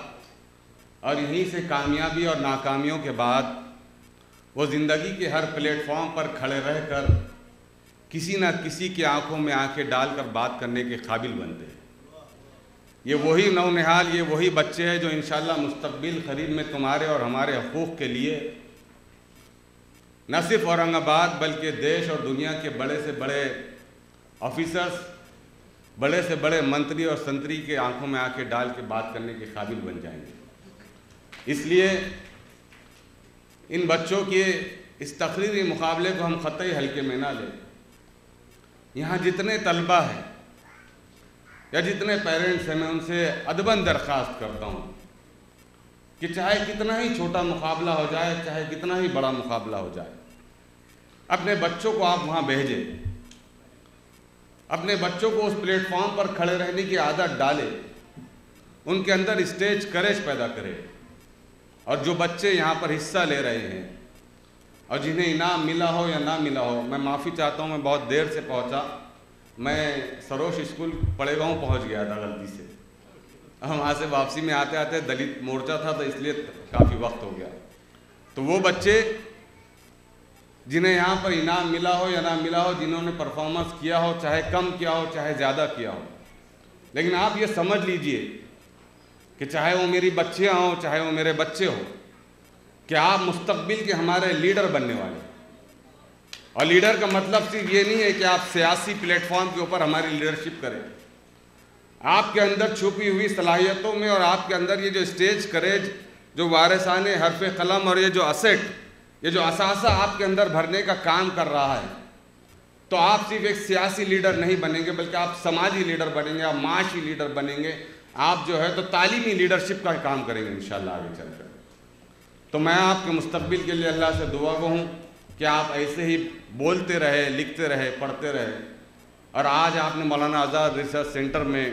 और यहीं से कामयाबी और नाकामियों के बाद वो ज़िंदगी के हर प्लेटफॉर्म पर खड़े रहकर किसी न किसी की आंखों में आंखें डालकर बात करने के काबिल बनते हैं। ये वही नौनिहाल, ये वही बच्चे हैं जो इंशाअल्लाह मुस्तक़बिल करीब में तुम्हारे और हमारे हकूक़ के लिए न सिर्फ औरंगाबाद बल्कि देश और दुनिया के बड़े से बड़े ऑफिसर्स, बड़े से बड़े मंत्री और संतरी के आंखों में आंखें डाल के बात करने के काबिल बन जाएंगे। इसलिए इन बच्चों के इस तकरीरी मुकाबले को हम ख़तई हल्के में ना लें। यहाँ जितने तलबा हैं या जितने पेरेंट्स हैं, मैं उनसे अदबन दरख्वास्त करता हूँ कि चाहे कितना ही छोटा मुकाबला हो जाए, चाहे कितना ही बड़ा मुकाबला हो जाए, अपने बच्चों को आप वहाँ भेजें। अपने बच्चों को उस प्लेटफॉर्म पर खड़े रहने की आदत डालें, उनके अंदर स्टेज करेज पैदा करें। और जो बच्चे यहाँ पर हिस्सा ले रहे हैं और जिन्हें इनाम मिला हो या ना मिला हो, मैं माफ़ी चाहता हूँ, मैं बहुत देर से पहुँचा। मैं सरोश स्कूल पड़ेगांव पहुँच गया था गलती से। हम वहाँ से वापसी में आते आते दलित मोर्चा था, तो इसलिए काफ़ी वक्त हो गया। तो वो बच्चे जिन्हें यहाँ पर इनाम मिला हो या ना मिला हो, जिन्होंने परफॉर्मेंस किया हो, चाहे कम किया हो चाहे ज़्यादा किया हो, लेकिन आप ये समझ लीजिए कि चाहे वो मेरी बच्चियाँ हों चाहे वो मेरे बच्चे हो, कि आप मुस्तक़बिल के हमारे लीडर बनने वाले। और लीडर का मतलब सिर्फ ये नहीं है कि आप सियासी प्लेटफॉर्म के ऊपर हमारी लीडरशिप करें। आपके अंदर छुपी हुई सलाहियतों में और आपके अंदर ये जो स्टेज करेज, जो वारिसाने हर्फ़ क़लम और ये जो असेट ये जो असासा आपके अंदर भरने का काम कर रहा है, तो आप सिर्फ एक सियासी लीडर नहीं बनेंगे, बल्कि आप समाजी लीडर बनेंगे, आप माशी लीडर बनेंगे, आप जो है तो तालीमी लीडरशिप का काम करेंगे इंशाल्लाह आगे चलकर। तो मैं आपके मुस्तकबिल के लिए अल्लाह से दुआ गो हूँ कि आप ऐसे ही बोलते रहे, लिखते रहे, पढ़ते रहे। और आज आपने मौलाना आज़ाद रिसर्च सेंटर में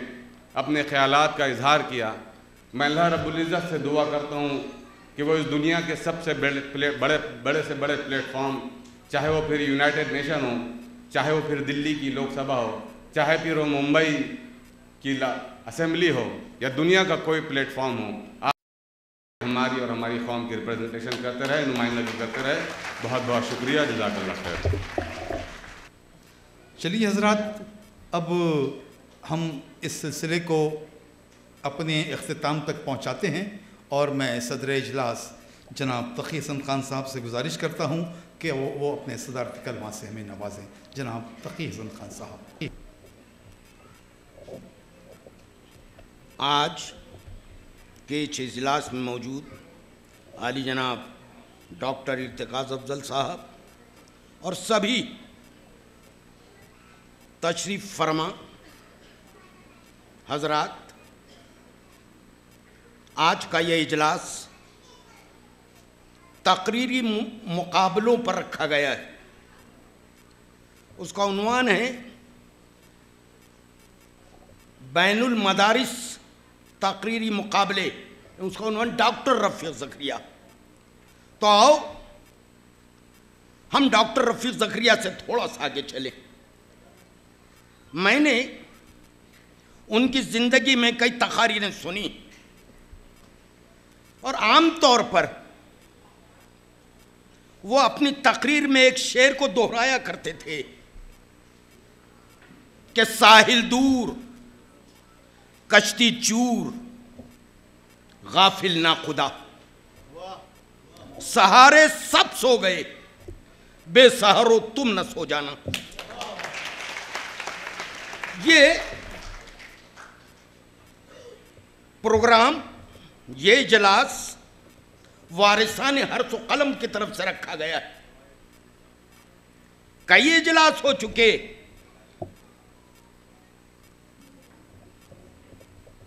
अपने ख्यालात का इजहार किया। मैं अल्लाह रब्बुल इज़्ज़त से दुआ करता हूँ कि वो इस दुनिया के सबसे बड़े से बड़े प्लेटफॉर्म, चाहे वो फिर यूनाइटेड नेशन हो, चाहे वो फिर दिल्ली की लोकसभा हो, चाहे फिर वो मुंबई की असेंबली हो, या दुनिया का कोई प्लेटफॉर्म हो, आप हमारी और हमारी कौम की रिप्रेजेंटेशन करते रहे, नुमाइंदगी करते रहे। बहुत बहुत शुक्रिया, जज़ाकल्लाह खैर। चलिए हज़रात, अब हम इस सिलसिले को अपने इख्तिताम तक पहुँचाते हैं, और मैं सदर इजलास जनाब तकी हसन खान साहब से गुजारिश करता हूँ कि वो अपने सदारती कलमा से हमें नवाजें। जनाब तकी हसन खान साहब। आज के इस इजलास में मौजूद आली जनाब डॉक्टर इर्तिकाज़ अफजल साहब और सभी तशरीफ़ फरमा हजरात, आज का यह इजलास तकरीरी मुकाबलों पर रखा गया है। उसका उन्वान है बैनुल मदारिस तकरीरी मुकाबले, उसका उन्वान डॉक्टर रफ़ीक ज़करिया। तो आओ हम डॉक्टर रफ़ीक ज़करिया से थोड़ा सा आगे चले। मैंने उनकी ज़िंदगी में कई तकारीरें सुनी, और आम तौर पर वो अपनी तकरीर में एक शेर को दोहराया करते थे कि साहिल दूर, कश्ती चूर, गाफिल ना खुदा, सहारे सब सो गए, बेसहारो तुम न सो जाना। ये प्रोग्राम, ये इजलास वारिसाने हर्स व कलम की तरफ से रखा गया है। कई इजलास हो चुके,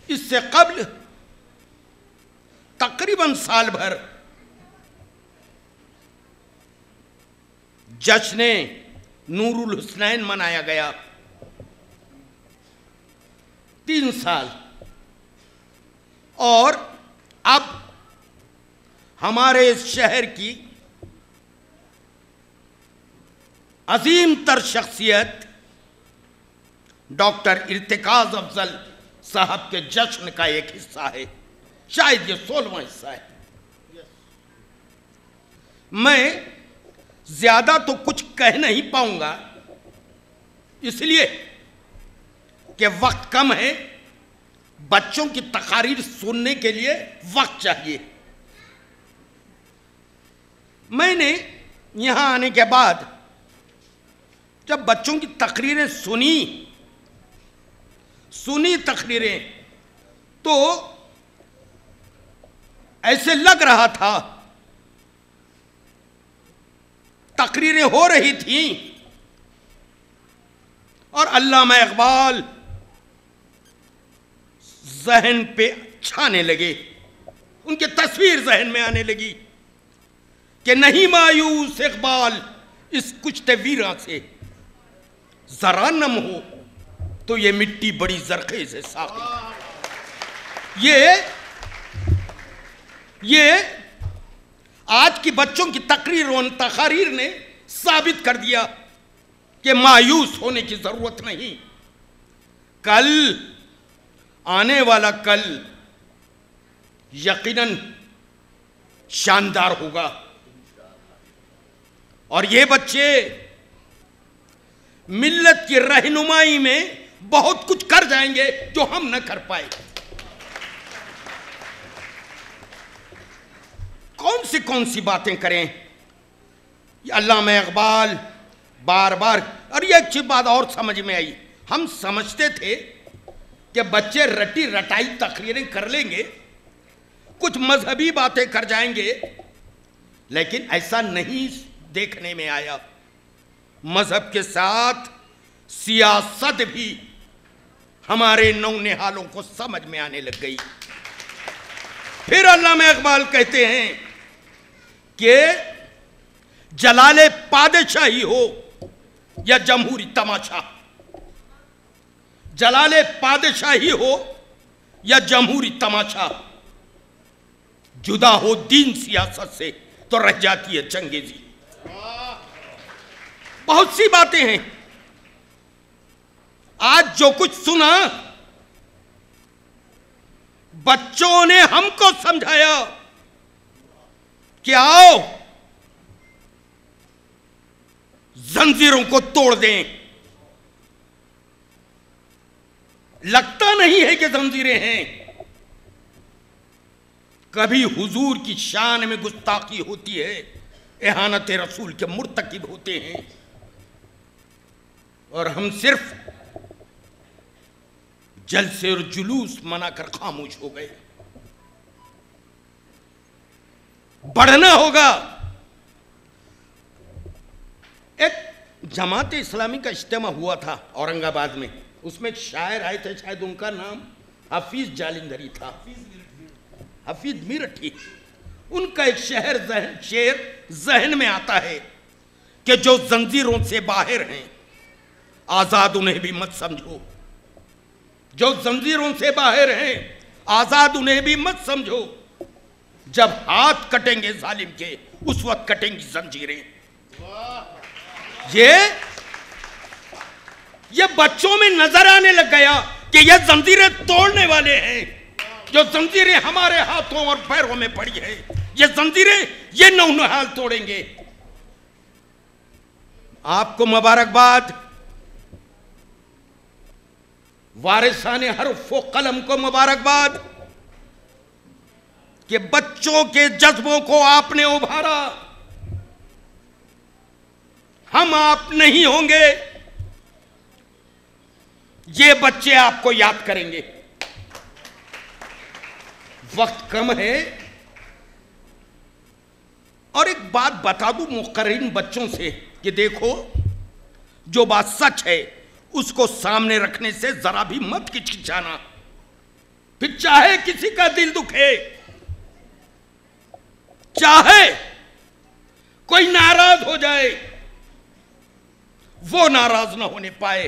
इससे कबल तकरीबन साल भर जश्न नूरुल हुसनैन मनाया गया। 3 साल, और अब हमारे इस शहर की अजीम तर शख्सियत डॉक्टर इर्तिकाज़ अफजल साहब के जश्न का एक हिस्सा है, शायद ये 16वां हिस्सा है। मैं ज्यादा तो कुछ कह नहीं पाऊंगा, इसलिए कि वक्त कम है, बच्चों की तकारीर सुनने के लिए वक्त चाहिए। मैंने यहां आने के बाद जब बच्चों की तकरीरें सुनी तकरीरें, तो ऐसे लग रहा था तकरीरें हो रही थीं और अल्लामा इकबाल जहन पे छाने लगे, उनकी तस्वीर जहन में आने लगी कि नहीं मायूस इकबाल इस कुश्ते वीरा से, जरा नम हो तो ये मिट्टी बड़ी जरखेज है साकी। ये आज की बच्चों की तकरीर और तकारीर ने साबित कर दिया कि मायूस होने की जरूरत नहीं। कल आने वाला कल यकीनन शानदार होगा, और ये बच्चे मिल्लत की रहनुमाई में बहुत कुछ कर जाएंगे जो हम न कर पाए। कौन सी बातें करें, अल्लामा इकबाल बार बार, और ये अच्छी बात और समझ में आई, हम समझते थे कि बच्चे रटी रटाई तकरीरें कर लेंगे, कुछ मजहबी बातें कर जाएंगे, लेकिन ऐसा नहीं देखने में आया। मजहब के साथ सियासत भी हमारे नौनिहालों को समझ में आने लग गई। फिर अल्लामा इकबाल कहते हैं कि जलाले पादशाही हो या जमहूरी तमाशा, जलाले पादशाही हो या जमहूरी तमाशा, जुदा हो दीन सियासत से तो रह जाती है चंगेजी। बहुत सी बातें हैं। आज जो कुछ सुना, बच्चों ने हमको समझाया कि आओ जंजीरों को तोड़ दें। लगता नहीं है कि जंजीरें हैं। कभी हुजूर की शान में गुस्ताखी होती है, इहानत रसूल के मुर्तकिब होते हैं, और हम सिर्फ जलसे और जुलूस मनाकर खामोश हो गए। बढ़ना होगा। एक जमात इस्लामी का इज्तिमा हुआ था औरंगाबाद में, उसमें एक शायर आए थे, शायद उनका नाम हफीज जालिंधरी था, हफीज मीरठी। उनका एक शेर जहन में आता है कि जो जंजीरों से बाहर हैं आजाद उन्हें भी मत समझो, जो जंजीरों से बाहर हैं आजाद उन्हें भी मत समझो। जब हाथ कटेंगे जालिम के उस वक्त कटेंगी जंजीरें। ये बच्चों में नजर आने लग गया कि ये जंजीरें तोड़ने वाले हैं। जो जंजीरें हमारे हाथों और पैरों में पड़ी है, ये जंजीरें ये नौनिहाल तोड़ेंगे। आपको मुबारकबाद, वारिसाने हर्फ व कलम को मुबारकबाद कि बच्चों के जज्बों को आपने उभारा। हम आप नहीं होंगे, ये बच्चे आपको याद करेंगे। वक्त कम है, और एक बात बता दूं मुकर्रिन बच्चों से कि देखो, जो बात सच है उसको सामने रखने से जरा भी मत किचकिचाना। फिर चाहे किसी का दिल दुखे, चाहे कोई नाराज हो जाए, वो नाराज ना होने पाए।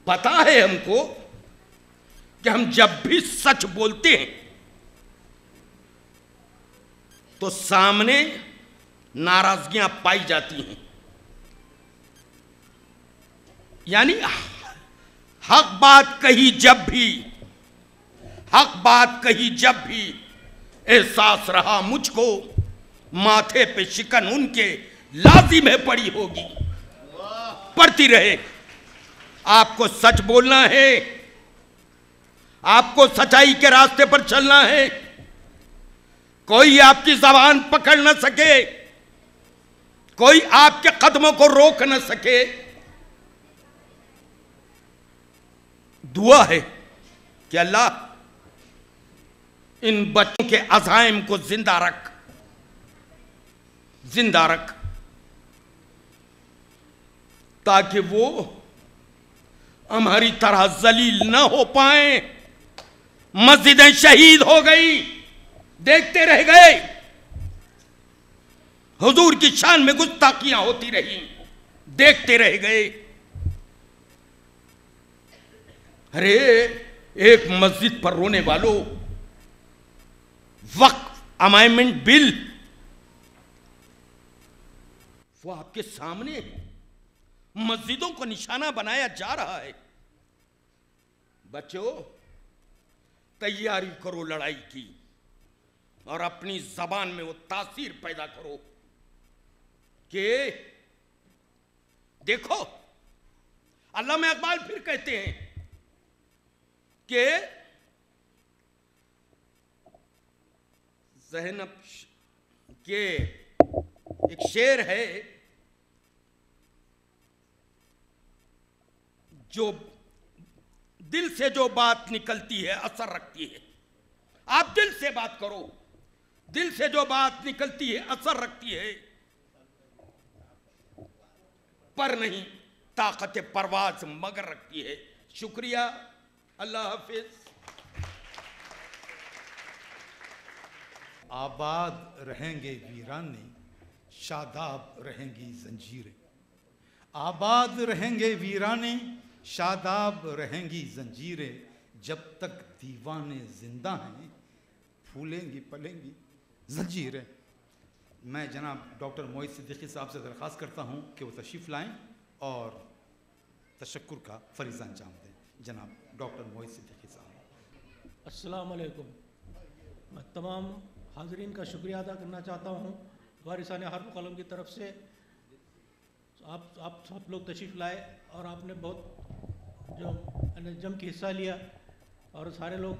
पता है हमको कि हम जब भी सच बोलते हैं तो सामने नाराजगियां पाई जाती हैं। यानी हक बात कही जब भी, हक बात कही जब भी एहसास रहा मुझको, माथे पे शिकन उनके लाजिम है पड़ी होगी, पड़ती रहे। आपको सच बोलना है, आपको सच्चाई के रास्ते पर चलना है। कोई आपकी जबान पकड़ न सके, कोई आपके कदमों को रोक न सके। दुआ है कि अल्लाह इन बच्चों के अज़ाइम को जिंदा रख, जिंदा रख, ताकि वो हमारी तरह जलील न हो पाए। मस्जिदें शहीद हो गई, देखते रह गए। हुजूर की शान में गुस्ताखियां होती रही, देखते रह गए। अरे एक मस्जिद पर रोने वालों, वक्फ अमेंडमेंट बिल वो आपके सामने है। मस्जिदों को निशाना बनाया जा रहा है। बच्चों, तैयारी करो लड़ाई की, और अपनी जबान में वो तासीर पैदा करो कि देखो, अल्लामा इकबाल फिर कहते हैं कि ज़ैनब के एक शेर है, जो दिल से जो बात निकलती है असर रखती है। आप दिल से बात करो, दिल से जो बात निकलती है असर रखती है, पर नहीं ताकत परवाज मगर रखती है। शुक्रिया, अल्लाह हाफिज। आबाद रहेंगे वीराने, शादाब रहेंगी जंजीरें। आबाद रहेंगे वीराने, शादाब रहेंगी जंजीरें। जब तक दीवाने जिंदा हैं, फूलेंगी पलेंगी जंजीरें। मैं जनाब डॉक्टर मोहित सिद्दीकी साहब से दरख्वास्त करता हूँ कि वो तशरीफ़ लाएँ और तशक्कुर का फरीज़ा अंजाम दें। जनाब डॉक्टर मोहित सिद्दीकी साहब। अस्सलाम वालेकुम। मैं तमाम हाज़रीन का शुक्रिया अदा करना चाहता हूँ वारिसाने हर्फ कलम की तरफ से। आप सब लोग तशरीफ़ लाए और आपने बहुत जो जम के हिस्सा लिया और सारे लोग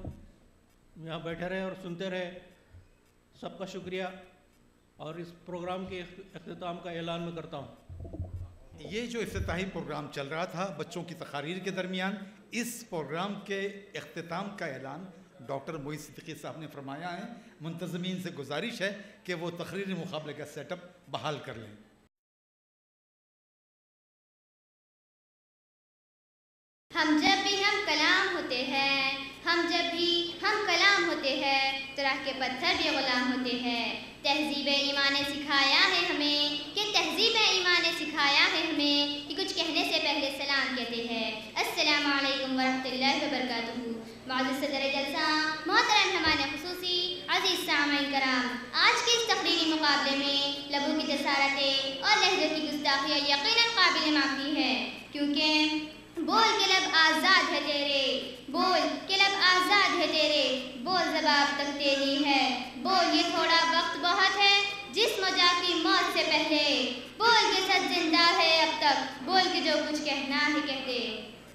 यहाँ बैठे रहे और सुनते रहे, सबका शुक्रिया। और इस प्रोग्राम के इख्तिताम का ऐलान मैं करता हूँ। ये जो इफ्तिताही प्रोग्राम चल रहा था बच्चों की तकारीर के दरमियान, इस प्रोग्राम के इख्तिताम का ऐलान डॉक्टर मोहित सिद्दीकी साहब ने फरमाया है। मुंतज़मीन से गुजारिश है कि वो तकरीरी मुकाबले का सेटअप बहाल कर लें। हम जब भी हम कलाम होते हैं, हम जब भी हम कलाम होते हैं, तरह के पत्थर भी गुलाम होते हैं। तहज़ीब ईमान ने सिखाया है हमें कि तहज़ीब ईमान ने सिखाया है हमें कि कुछ कहने से पहले सलाम कहते हैं, अस्सलामु अलैकुम वरहमतुल्लाहि वबरकातुहू। मुअज़्ज़िज़ सदर जलसा, मोहतरम मेहमान खुसूसी, अज़ीज़ सामीन कराम, आज के इस तकरीरी मुकाबले में लबों की जसारतें और लहज़ों की गुस्ताखियाँ यकीनन काबिल माफ़ी है, क्योंकि बोल के लब आज़ाद है तेरे, बोल के लब आज़ाद है तेरे, बोल जवाब तक तेरी है, बोल ये थोड़ा वक्त बहुत है जिस्म जाती मौत से पहले, बोल के सच जिंदा है अब तक, बोल के जो कुछ कहना है कहते,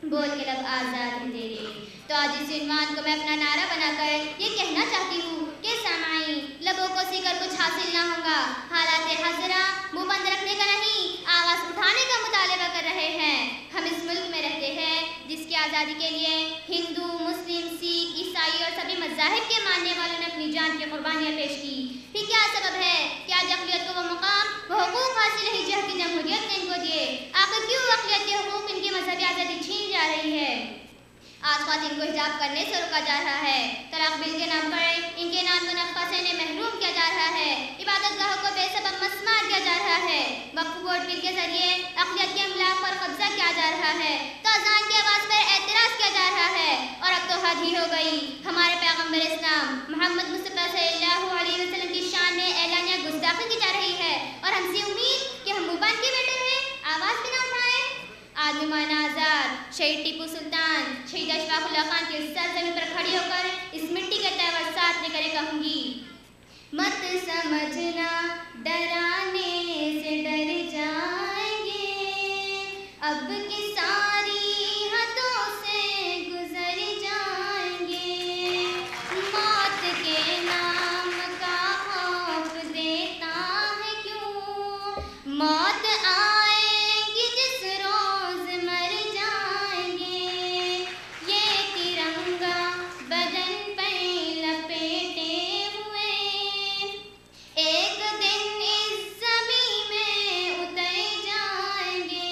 बोल के लब आज़ाद है तेरे। तो आज इस उन्वान को मैं अपना नारा बनाकर ये कहना चाहती हूँ कि सामाई लबों को सीकर कुछ हासिल ना होगा, हालात हाज़िरा मुँह बंद रखने का नहीं, आवाज़ उठाने का मुतालबा कर रहे हैं। हम इस मुल्क में रहते हैं जिसकी आज़ादी के लिए हिंदू, मुस्लिम, सिख, ईसाई और सभी मज़ाहिब के मानने वालों ने अपनी जान की कुर्बानियाँ पेश की। फिर क्या सबब है कि आज अक़लियत को वो मुकाम, वो हुकूक हासिल है जो की जमहूरियत ने इनको दिए? आखिर क्यों अक़लियत के हुकूक, इनकी मजहबी आज़ादी छीन जा रही है? आज ख़वातीन को हिजाब करने से रोका जा रहा है, तलाक बिल के नाम पर इनके नाम को नफ़क़ा से महरूम किया जा रहा है, इबादत गाहों को बेसबब मस्मार किया जा रहा है, वक्फ बोर्ड बिल के जरिए अक़लियत के अमलाक पर कब्जा किया जा रहा है, तो अज़ान की आवाज़ पर एतराज़ किया जा रहा है। और अब तो हद ही हो गई। हमारे पैगम्बर इस्लाम मोहम्मद मुस्तफ़ा सल्लल्लाहु अलैहि वसल्लम की शान में ऐलानिया गुस्ताखी की जा रही है और हमसे उम्मीद कि हम मुँह बंद के बैठे रहे, आवाज़ भी ना उठाएं। आदमी मौलाना आज़ाद, शहीद टीपू सुल्तान, शहीद अशफाक़ुल्लाह खान की सरज़मीन पर खड़ी होकर इस मिट्टी के तहवर साथ में करे कहूँगी, मत समझना डराने से डर जाएंगे, अब की सारी हदों से गुजर जाएंगे, मौत के नाम का खौफ देता है क्यों, मौत आएगी जिस रोज़ मर जाएंगे, ये तिरंगा बदन पे लपेटे हुए एक दिन इस ज़मीन में उतर जाएंगे।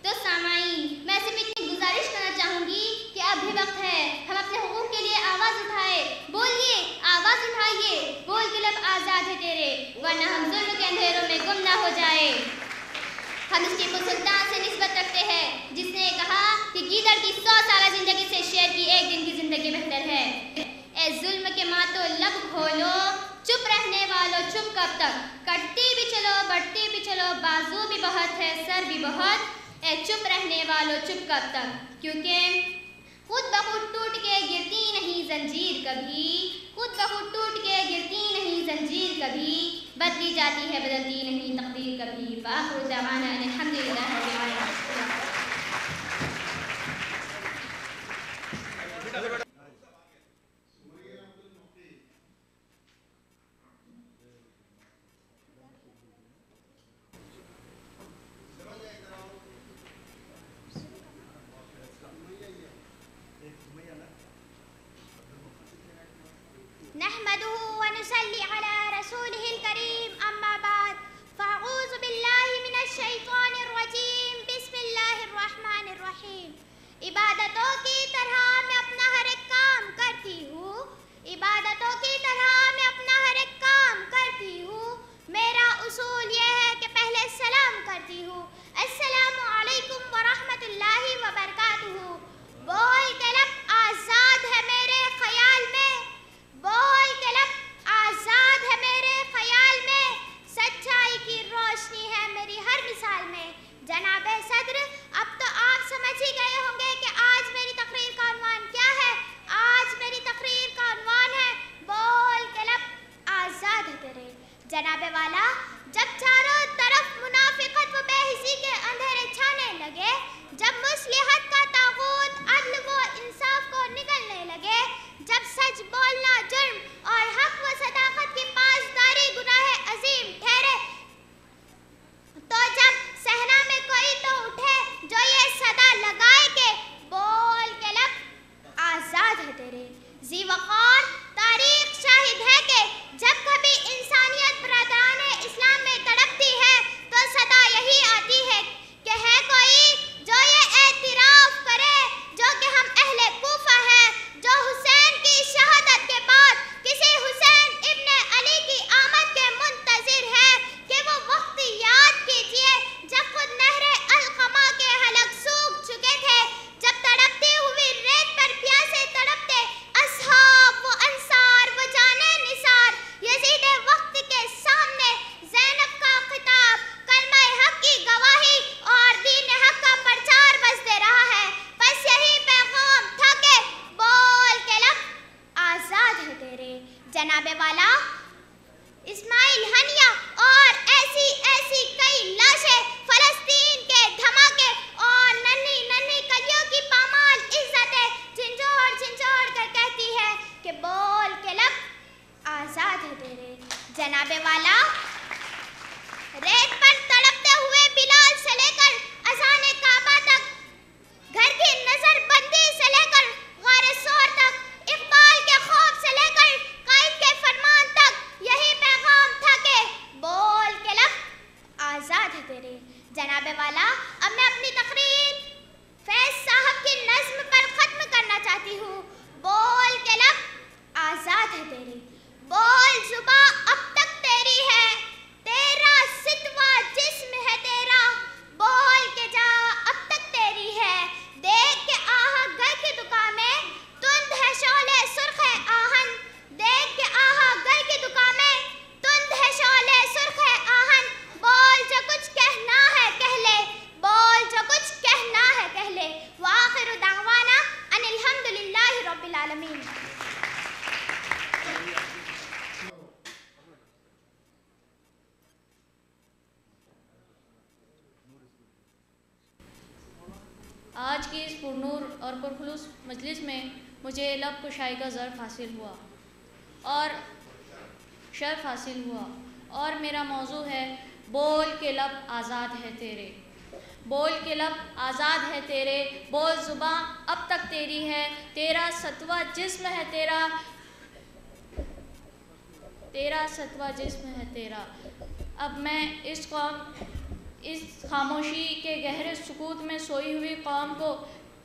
तो सामाई, मैं सिर्फ इतनी गुजारिश करना चाहूँगी कि अब भी वक्त है हम अपने हुकूक के लिए आवाज़ उठाए, बोलिए, आवाज़ उठाइए, बोल के लब आज़ाद है तेरे, वरना हम जुल्म के अंधेरों में गुम ना हो जाए। हम इस टीपू सुल्तान से निस्बत रखते हैं जिसने कहा कि गीदड़ की 100 साल जिंदगी से शेर की एक दिन की जिंदगी बेहतर है। ए जुल्म के मातो लब खोलो, चुप रहने वालों चुप कब तक, कटती भी चलो बढ़ती भी चलो, बाजू भी बहुत है सर भी बहुत, ए चुप रहने वालों चुप कब तक, क्योंकि खुद ब खुद टूट के गिरती नहीं जंजीर कभी, खुद ब खुद टूट के गिरती नहीं जंजीर कभी, बदली जाती है बदलती नहीं तकदीर कभी। वाखिर दअवाना अल्हम्दुलिल्लाहि रब्बिल आलमीन। नहमदुहु व नुसल्ली अला रसूलिहिल करीम, अम्मा बाद, फ़अऊज़ु बिल्लाहि मिनश शैतानिर रजीम, बिस्मिल्लाहिर रहमानिर रहीम। इबादतों की तरह मैं अपना हर एक काम करती हूँ, इबादतों की तरह मैं अपना हर एक काम करती हूँ। मेरा उसूल ये है कि पहले सलाम करती हूँ, अस्सलामु अलैकुम व रहमतुल्लाहि व बरकातुहू। बोल के लब आज़ाद है मेरे ख्याल में, बोल के लब आज़ाद है मेरे ख्याल में, सच्चाई की रोशनी है मेरी हर मिसाल में। जनाबे सदर, अब तो आप समझ ही गए होंगे कि आज मेरी तकरीर का उन्वान क्या है। आज मेरी तकरीर का उन्वान है बोल के लब आज़ाद है तेरे। जनाबे वाला, जब चारों तरफ मुनाफिकत व बेहिसी के अंधेरे छाने लगे, जब मुस्लिहत का तागूत अदल व इंसाफ को निगलने लगे, जब सच बोलना जुर्म और हक व सदाकत की पासदारी गुनाह अजीम ठहरे, तो जब सहरा में कोई तो उठे जो ये सदा लगाए के बोल के लब आज़ाद है तेरे। जी वक़ार तारीख शाहिद है कि जब कभी इंसानियत बरादराने इस्लाम में तड़पती है तो सदा यही आती है कि है कोई जो ये एतराफ़ करे जो कि हम अहले कूफा है, जो हुसैन की शहादत के बाद किसी हुसैन इब्ने अली की आमद के मुंतज़िर है, कि वो वक्त याद कीजिए जब खुद नहरे अलक़मा के हलक सूख चुके थे, जब तड़पती हुई रेत पर प्यासे तड़पते असहाब व अंसार व जाने निसार, यजीदे वक्त के सामने ज़ैनब का खिताब, कलमा हक की गवाही और दीन हक का प्रचार बस दे रहा है। बस यही पैगाम था कि बोल के लब आज़ाद है तेरे। जनाबे वाला, इस्माइल हनिया और ऐसी ऐसी कई लाशें, फलस्तीन के धमाके और नन्ही नन्ही कलियों की पामाल इज्जतें झिंझोड़ झिंझोड़ कर कहती है कि बोल के लब आज़ाद है तेरे। जनाबे वाला, रेत पर तड़पते हुए बिलाल से लेकर अज़ाने काबा तक, घर की नजरबंदी से लेकर गारे सौर तक, इकबाल के खौफ से लेकर कायद के फरमान तक, यही पैगाम था कि बोल के लब आज़ाद है तेरे। जनाबे वाला, अब मैं अपनी तकरीर फैज साहब की नज़्म पर ख़त्म करना चाहती हूँ। बोल के लब आज़ाद है तेरे। बोल जुबां अब तक तेरी है, तेरा सितवा जिस्म है तेरा, बोल के जा अब तक तेरी है। देख के आहा घर की दुकान में तुंद है शोले सुर्ख है आहन, देख के आहा घर की दुकान में तुंद है शोले सुर्ख है आहन। बोल जो कुछ कहना है कह ले, बोल जो कुछ कहना है कह ले। वाखिरु दावाना अनिल हम्दुलिल्लाहि रब्बिल आलमीन। आज की इस पुरनूर और पुरखुलूस मजलिस में मुझे लब कुशाई का ज़र्फ़ हासिल हुआ और शर्फ़ हासिल हुआ, और मेरा मौजू है बोल के लब आज़ाद है तेरे। बोल के लब आज़ाद है तेरे, बोल ज़ुबां अब तक तेरी है, तेरा सतवा जिस्म है तेरा, तेरा सतवा जिस्म है तेरा। अब मैं इस खामोशी के गहरे सुकूत में सोई हुई कौम को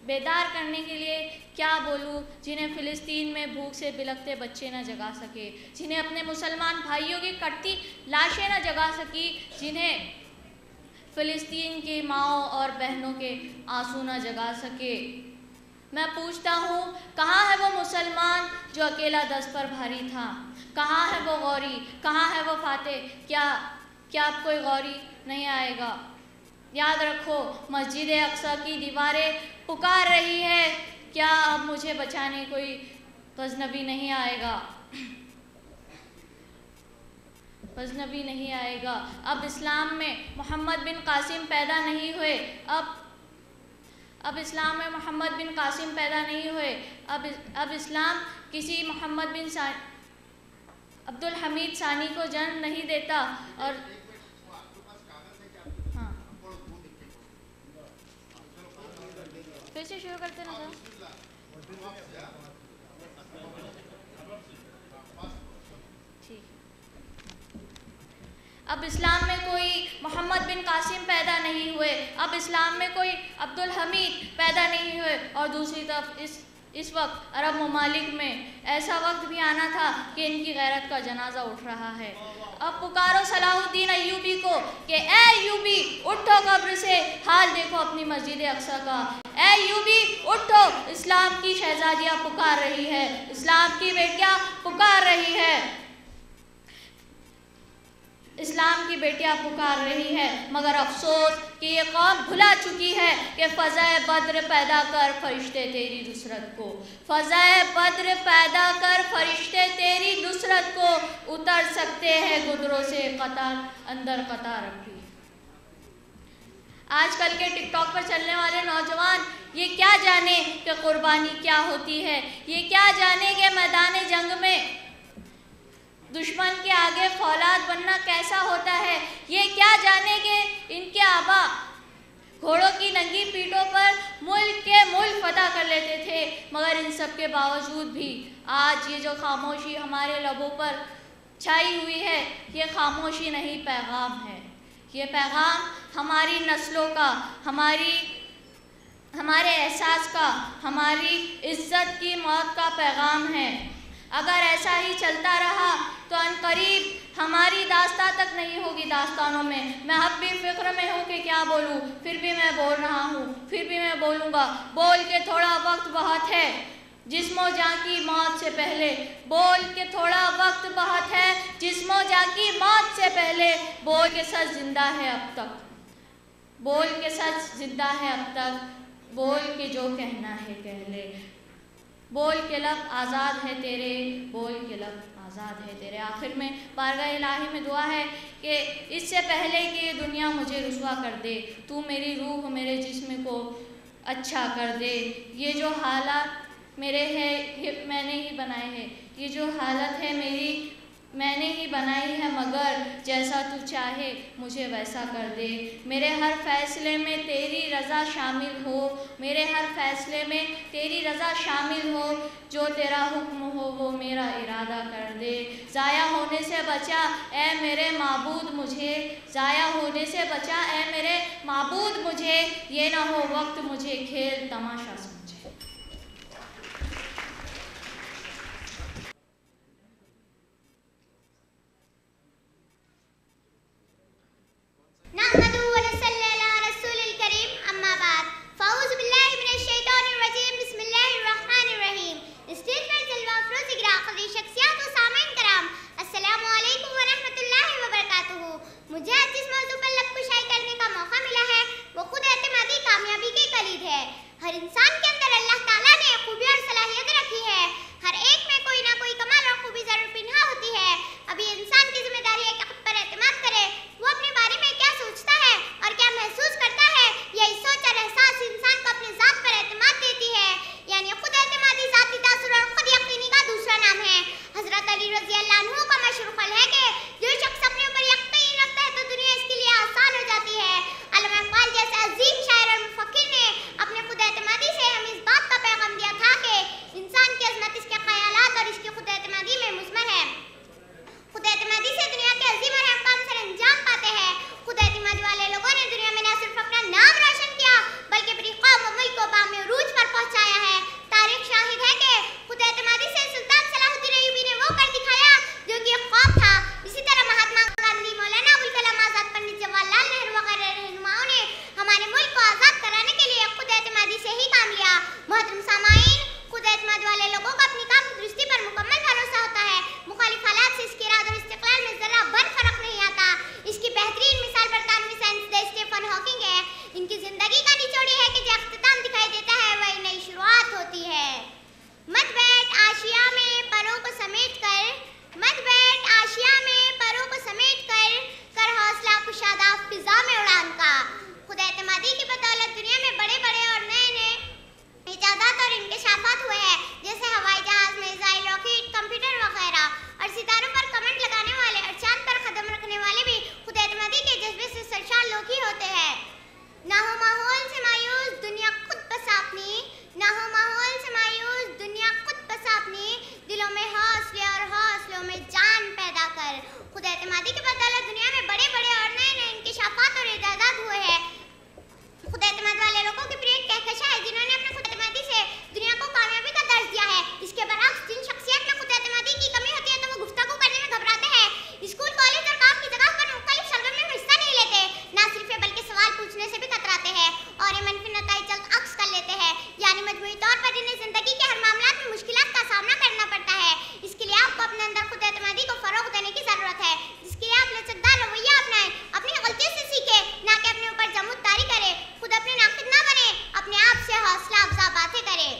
बेदार करने के लिए क्या बोलूँ, जिन्हें फ़िलिस्तीन में भूख से बिलखते बच्चे न जगा सके, जिन्हें अपने मुसलमान भाइयों की कटती लाशें न जगा सकी, जिन्हें फ़िलिस्तीन की माओं और बहनों के आंसू न जगा सके। मैं पूछता हूँ, कहाँ है वो मुसलमान जो अकेला दस पर भारी था? कहाँ है वो गौरी, कहाँ है वो फातेह? क्या अब कोई गौरी नहीं आएगा? याद रखो, मस्जिद अक्सा की दीवारें पुकार रही है, क्या अब मुझे बचाने कोई गज़नबी नहीं आएगा? गज़नबी नहीं आएगा। अब इस्लाम में मोहम्मद बिन कासिम पैदा नहीं हुए, अब इस्लाम में मोहम्मद बिन कासिम पैदा नहीं हुए, अब इस्लाम किसी मोहम्मद बिन अब्दुल हमीद सानी को जन्म नहीं देता। और हाँ, फिर से शुरू करते ना सर। ठीक। अब इस्लाम में कोई मोहम्मद बिन कासिम पैदा नहीं हुए, अब इस्लाम में कोई अब्दुल हमीद पैदा नहीं हुए, और दूसरी तरफ इस वक्त अरब ममालिक में ऐसा वक्त भी आना था कि इनकी गैरत का जनाजा उठ रहा है। अब पुकारो सलाहुद्दीन अय्यूबी को कि ए अय्यूबी उठो कब्र से, हाल देखो अपनी मस्जिद अक्सा का। ए अय्यूबी उठो, इस्लाम की शहजादियाँ पुकार रही है, इस्लाम की बेटियाँ पुकार रही है, इस्लाम की बेटियाँ पुकार रही है। मगर अफसोस कि ये कौम भुला चुकी है कि फ़ज़ाए बद्र पैदा कर फरिश्ते तेरी नुसरत को, फ़ज़ाए बद्र पैदा कर फरिश्ते तेरी नुसरत को उतर सकते हैं गुदरों से कतार अंदर कतार रखी। आजकल के टिकटॉक पर चलने वाले नौजवान ये क्या जाने कि कुर्बानी क्या होती है, ये क्या जाने कि मैदान जंग में दुश्मन के आगे फौलाद बनना कैसा होता है, ये क्या जाने कि इनके आबा घोड़ों की नंगी पीठों पर मुल्क के मुल्क फतह कर लेते थे। मगर इन सब के बावजूद भी आज ये जो खामोशी हमारे लबों पर छाई हुई है, ये खामोशी नहीं पैगाम है। ये पैगाम हमारी नस्लों का, हमारे एहसास का, हमारी इज्जत की मौत का पैगाम है। अगर ऐसा ही चलता रहा तो अनकरीब हमारी दास्तां तक नहीं होगी दास्तानों में। मैं अब भी फिक्र में हूँ कि क्या बोलूँ, फिर भी मैं बोल रहा हूँ, फिर भी मैं बोलूँगा। बोल के थोड़ा वक्त बहुत है जिस्मो जान की मौत से पहले, बोल के थोड़ा वक्त बहुत है जिस्मो जान की मौत से पहले। बोल के सच जिंदा है अब तक, बोल के सच जिंदा है अब तक, बोल के जो कहना है कह ले। बोल के लब आज़ाद है तेरे, बोल के लब आज़ाद है तेरे। आखिर में बारगाह इलाही में दुआ है कि इससे पहले कि ये दुनिया मुझे रुसवा कर दे, तू मेरी रूह मेरे जिस्म को अच्छा कर दे। ये जो हालात मेरे हैं ये मैंने ही बनाए हैं, ये जो हालत है मेरी मैंने ही बनाई है, मगर जैसा तू चाहे मुझे वैसा कर दे। मेरे हर फैसले में तेरी रज़ा शामिल हो, मेरे हर फैसले में तेरी रज़ा शामिल हो। जो तेरा हुक्म हो वो मेरा इरादा कर दे। ज़ाया होने से बचा ए मेरे माबूद मुझे, ज़ाया होने से बचा ए मेरे माबूद मुझे। ये ना हो वक्त मुझे खेल तमाशा समझे। जो एतमादी के बदौलत दुनिया में बड़े बड़े और नए नए इंकिशाफात और इजादात हुए हैं। खुद एतमाद वाले लोगों की प्रिय कहकशा है जिन्होंने अपने खुद एतमादी से दुनिया को कामयाबी का दर्ज दिया है। इसके बरअक्स जिन शख्सियत में खुद एतमादी की कमी होती है तो वो गुफ्तगू करने में घबराते हैं, स्कूल कॉलेज और काम की जगह पर मुख्तलिफ सरगर्मियों में हिस्सा नहीं लेते, ना सिर्फ बल्कि सवाल पूछने से भी कतराते हैं और ये मनफी नताइज जल्द अक्स कर लेते हैं। यानी मजमूई तौर पर इन्हें जिंदगी के हर मामलात में मुश्किलात का सामना करना पड़ता है। इसके लिए आपको अपने अंदर खुद एतमादी को फरोग देने की जरूरत है, जिसके लिए आप लचकदार रवैया अपनाएं, अपनी गलतियों से सीखें, ना कि अपने ऊपर जमुत्तारी करें, खुद अपने नाक़िद ना बने, अपने आप से हौसला अफजा बातें करें।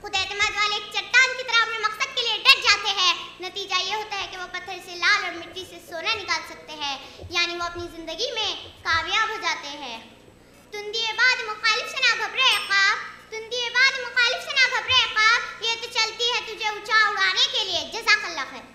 खुद एतमाद वाले एक चट्टान की तरह अपने मकसद के लिए डट जाते हैं। नतीजा ये होता है कि वो पत्थर से लाल और मिट्टी से सोना निकाल सकते हैं, यानी वो अपनी जिंदगी में कामयाब हो जाते हैं। तुंदिए बाद मुखालिफ से ना घबरे इक़ाब, तुंदिए बाद मुखालिफ से ना घबरे इक़ाब, ये तो चलती है तुझे ऊंचा उड़ाने के लिए। जज़ाकल्लाह खैर।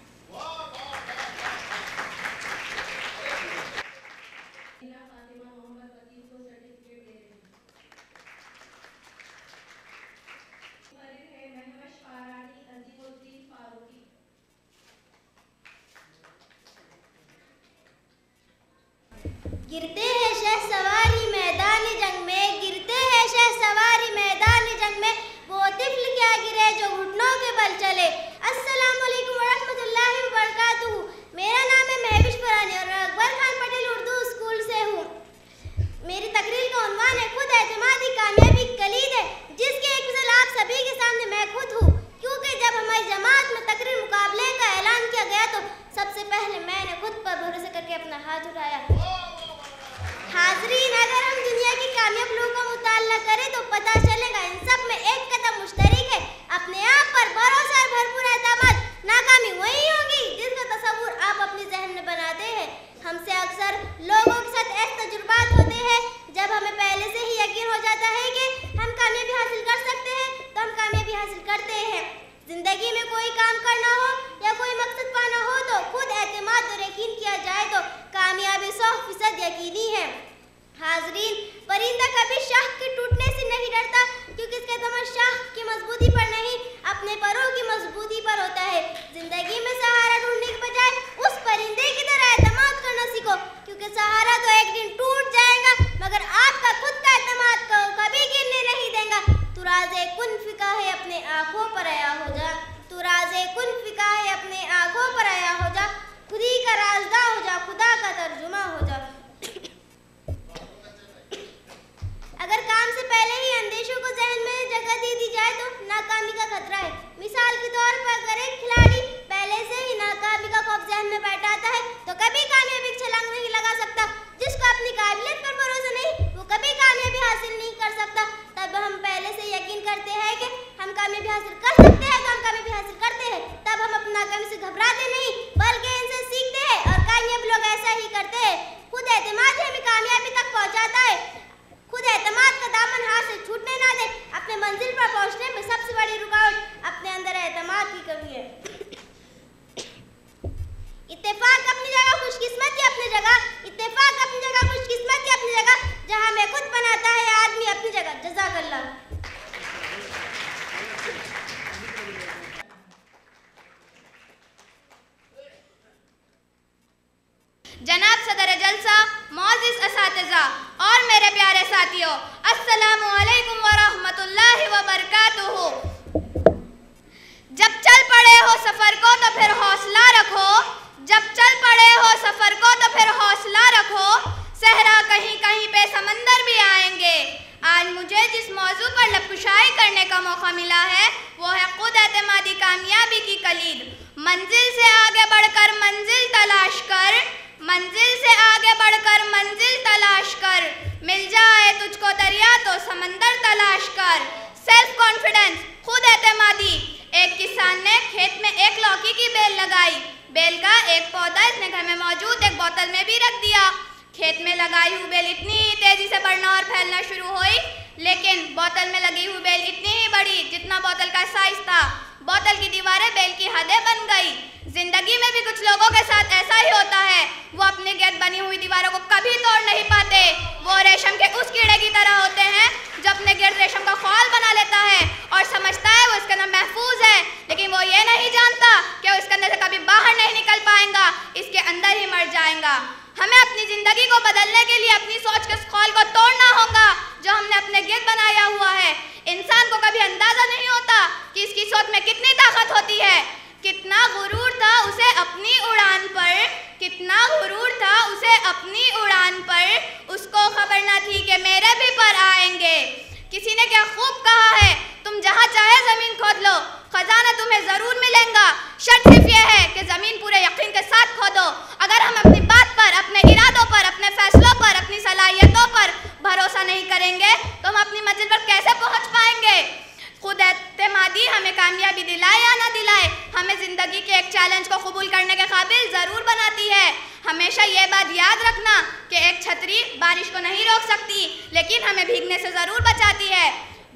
गिरते हैं शह सवारी मैदान जंग में, गिरते हैं शह सवारी मैदान जंग में, वो तिफल क्या गिरे जो घुटनों के बल चले। अस्सलाम वालेकुम वरहमतुल्लाहि वबरकातुहू। मेरा नाम है महविश फरानी और अकबर खान पटेल उर्दू स्कूल से हूँ। मेरी तकरीर का उन्वान है खुद एतमादी कामयाबी कलीद है, जिसकी एक मिसाल आप सभी के सामने मैं खुद हूँ। क्योंकि जब हमारी जमात में तकरीर मुकाबले का ऐलान किया गया तो सबसे पहले मैंने खुद पर भरोसा करके अपना हाथ उठाया। हाज़रीन, अगर हम दुनिया की कामयाब लोगों का मुताला करें तो पता चलेगा इन सब में एक कदम मुश्तरक है, अपने आप पर भरोसा और भरपूर एतमाद। नाकामी वही होगी जिसका तसव्वुर आप अपने जहन में बनाते हैं। हमसे अक्सर लोगों के साथ ऐसे तजुर्बात होते हैं जब हमें पहले से ही यकीन हो जाता है कि हम कामयाबी हासिल कर सकते हैं तो हम कामयाबी हासिल करते हैं। जिंदगी में कोई काम करना हो या कोई मकसद पाना हो तो खुद एतमाद और यकीन किया जाए तो कामयाबी 100% यकीनी है। हाज़रीन, परिंदा कभी शाख के टूटने से नहीं डरता, क्योंकि इसका एतमाद शाख की मजबूती पर नहीं अपने परों की मजबूती पर होता है। जिंदगी में सहारा ढूंढने के बजाय उस परिंदे की तरह एतमाद करना सीखो, क्योंकि सहारा तो एक दिन टूट जाएगा मगर आपका खुद का एतमाद को कभी गिरने नहीं देगा। तू राज़े कुन फिका है अपने आँखों पर आया हो जा, तू राज़े कुन फिका है अपने आँखों पर आया हो जा, खुदी का राजदा हो जा, खुदा का तर्जुमा हो जा। अगर काम से पहले ही अंदेशों को जहन में जगह दे दी जाए तो नाकामी का खतरा है। मिसाल के तौर पर अगर एक खिलाड़ी पहले से ही नाकामी का खौफ जहन में बैठाता है तो कभी कामयाबी की छलांग नहीं लगा सकता। जिसको अपनी काबिलियत पर भरोसा नहीं वो कभी कामयाबी हासिल नहीं कर सकता। तब हम पहले से यकीन करते हैं कि हम कामयाबी हासिल कर सकते हैं तो हम कामयाबी हासिल करते हैं। तब हम अपनी नाकामी से घबराते नहीं बल्कि इनसे सीखते हैं और कामयाब लोग ऐसा ही करते हैं। खुद एतमाद हमें कामयाबी तक पहुँचाता है। खुद एतमाद का दामन हाथ से छूटने ना दे। अपने मंजिल पर पहुंचने में सबसे बड़ी रुकावट अपने अंदर एतमाद की कमी है। इत्तेफाक अपनी जगह, खुशकिस्मती अपनी जगह, इत्तेफाक अपनी जगह, खुशकिस्मती अपनी जगह, जहां मैं खुद बनाता है आदमी अपनी जगह। जज़ाकल्लाह। जनाब सदर जलसा, मौजिज़ असातिज़ा और मेरे प्यारे साथियों, अस्सलामु अलैकुम वरहमतुल्लाहि वबरकातुहू। जब चल पड़े हो सफ़र को तो फिर हौसला रखो, जब चल पड़े हो सफ़र को तो फिर हौसला रखो, सहरा कहीं कहीं पे समंदर भी आएंगे। आज मुझे जिस मौजू पर लबकुशाई करने का मौका मिला है वो है खुद एतमादी कामयाबी की कलीद। मंजिल से आगे बढ़कर मंजिल तलाश कर, मंजिल से आगे बढ़कर मंजिल तलाश कर, मिल जाए तुझको दरिया तो समंदर तलाश कर। सेल्फ कॉन्फिडेंस, खुद एतमादी। एक किसान ने खेत में एक लौकी की बेल लगाई। बेल का एक पौधा इसने घर में मौजूद एक बोतल में भी रख दिया। खेत में लगाई हुई बेल इतनी तेजी से बढ़ना और फैलना शुरू हुई, लेकिन बोतल में लगी हुई बेल इतनी ही बढ़ी जितना बोतल का साइज था। बोतल की दीवारें बेल की हदें बन गई। जिंदगी में भी कुछ लोगों के साथ ऐसा ही होता है, वो अपने गिर्द बनी हुई दीवारों को कभी तोड़ नहीं पाते। वो रेशम के उस कीड़े की तरह होते हैं जो अपने गिर्द रेशम का ख्वाल बना लेता है और समझता है वो इसके अंदर महफूज है, लेकिन वो ये नहीं जानता कि वो इसके अंदर से कभी बाहर नहीं निकल पाएगा। इसके के अंदर ही मर जाएगा। हमें अपनी ज़िंदगी को बदलने के लिए अपनी सोच के खौल को तोड़ना होगा जो हमने अपने गिर्द बनाया हुआ है। इंसान को कभी अंदाज़ा नहीं होता कि इसकी सोच में कितनी ताकत होती है। कितना गुरूर था उसे अपनी उड़ान पर, कितना गुरूर था उसे अपनी उड़ान पर, उसको खबर न थी कि मेरे भी पर आएंगे। किसी ने क्या खूब कहा है, तुम जहाँ चाहे ज़मीन खोद लो, खजाना तुम्हें ज़रूर मिलेगा। शर्त सिर्फ यह है कि ज़मीन पूरे यकीन के साथ खोदो। अगर हम अपनी बात पर, अपने इरादों पर, अपने फैसलों पर, अपनी सलाहियतों पर भरोसा नहीं करेंगे तो हम अपनी मंजिल पर कैसे पहुँच पाएंगे। खुद एतमादी हमें कामयाबी दिलाए या ना दिलाए, हमें ज़िंदगी के एक चैलेंज को कबूल करने के काबिल ज़रूर बनाती है। हमेशा ये बात याद रखना कि एक छतरी बारिश को नहीं रोक सकती, लेकिन हमें भीगने से ज़रूर बचाती है।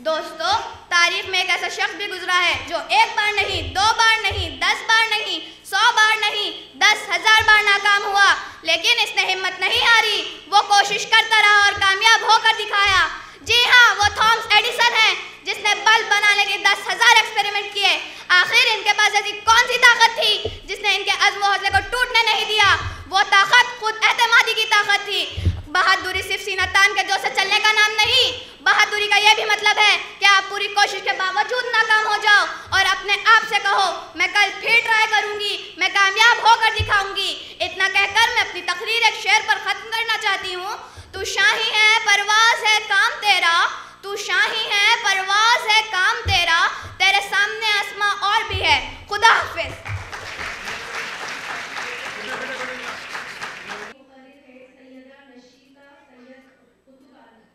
दोस्तों, तारीख में एक ऐसा शख्स भी गुजरा है जो एक बार नहीं, 2 बार नहीं, 10 बार नहीं, 100 बार नहीं, 10,000 बार नाकाम हुआ, लेकिन इसने हिम्मत नहीं हारी। वो कोशिश करता रहा और कामयाब होकर दिखाया। जी हाँ, वो थॉमस एडिसन है जिसने बल्ब बनाने के 10,000 एक्सपेरिमेंट किए। आखिर इनके पास ऐसी कौन सी ताकत थी जिसने इनके अज़्म व हौसले को टूटने नहीं दिया। वो ताकत खुद एतमादी की ताकत थी। बहादुरी सिर्फ सीना तान के जोश से चलने का नाम नहीं, बहादुरी का यह भी मतलब है कि आप पूरी कोशिश के बावजूद नाकाम हो जाओ और अपने आप से कहो, मैं कल फिर ट्राई करूंगी, मैं कामयाब होकर दिखाऊंगी। इतना कहकर मैं अपनी तकरीर एक शेर पर ख़त्म करना चाहती हूँ। तू शाही है, परवाज़ है काम तेरा, तू शाही है, परवाज़ है काम तेरा, तेरे सामने आसमां और भी है। खुदा हाफिज़।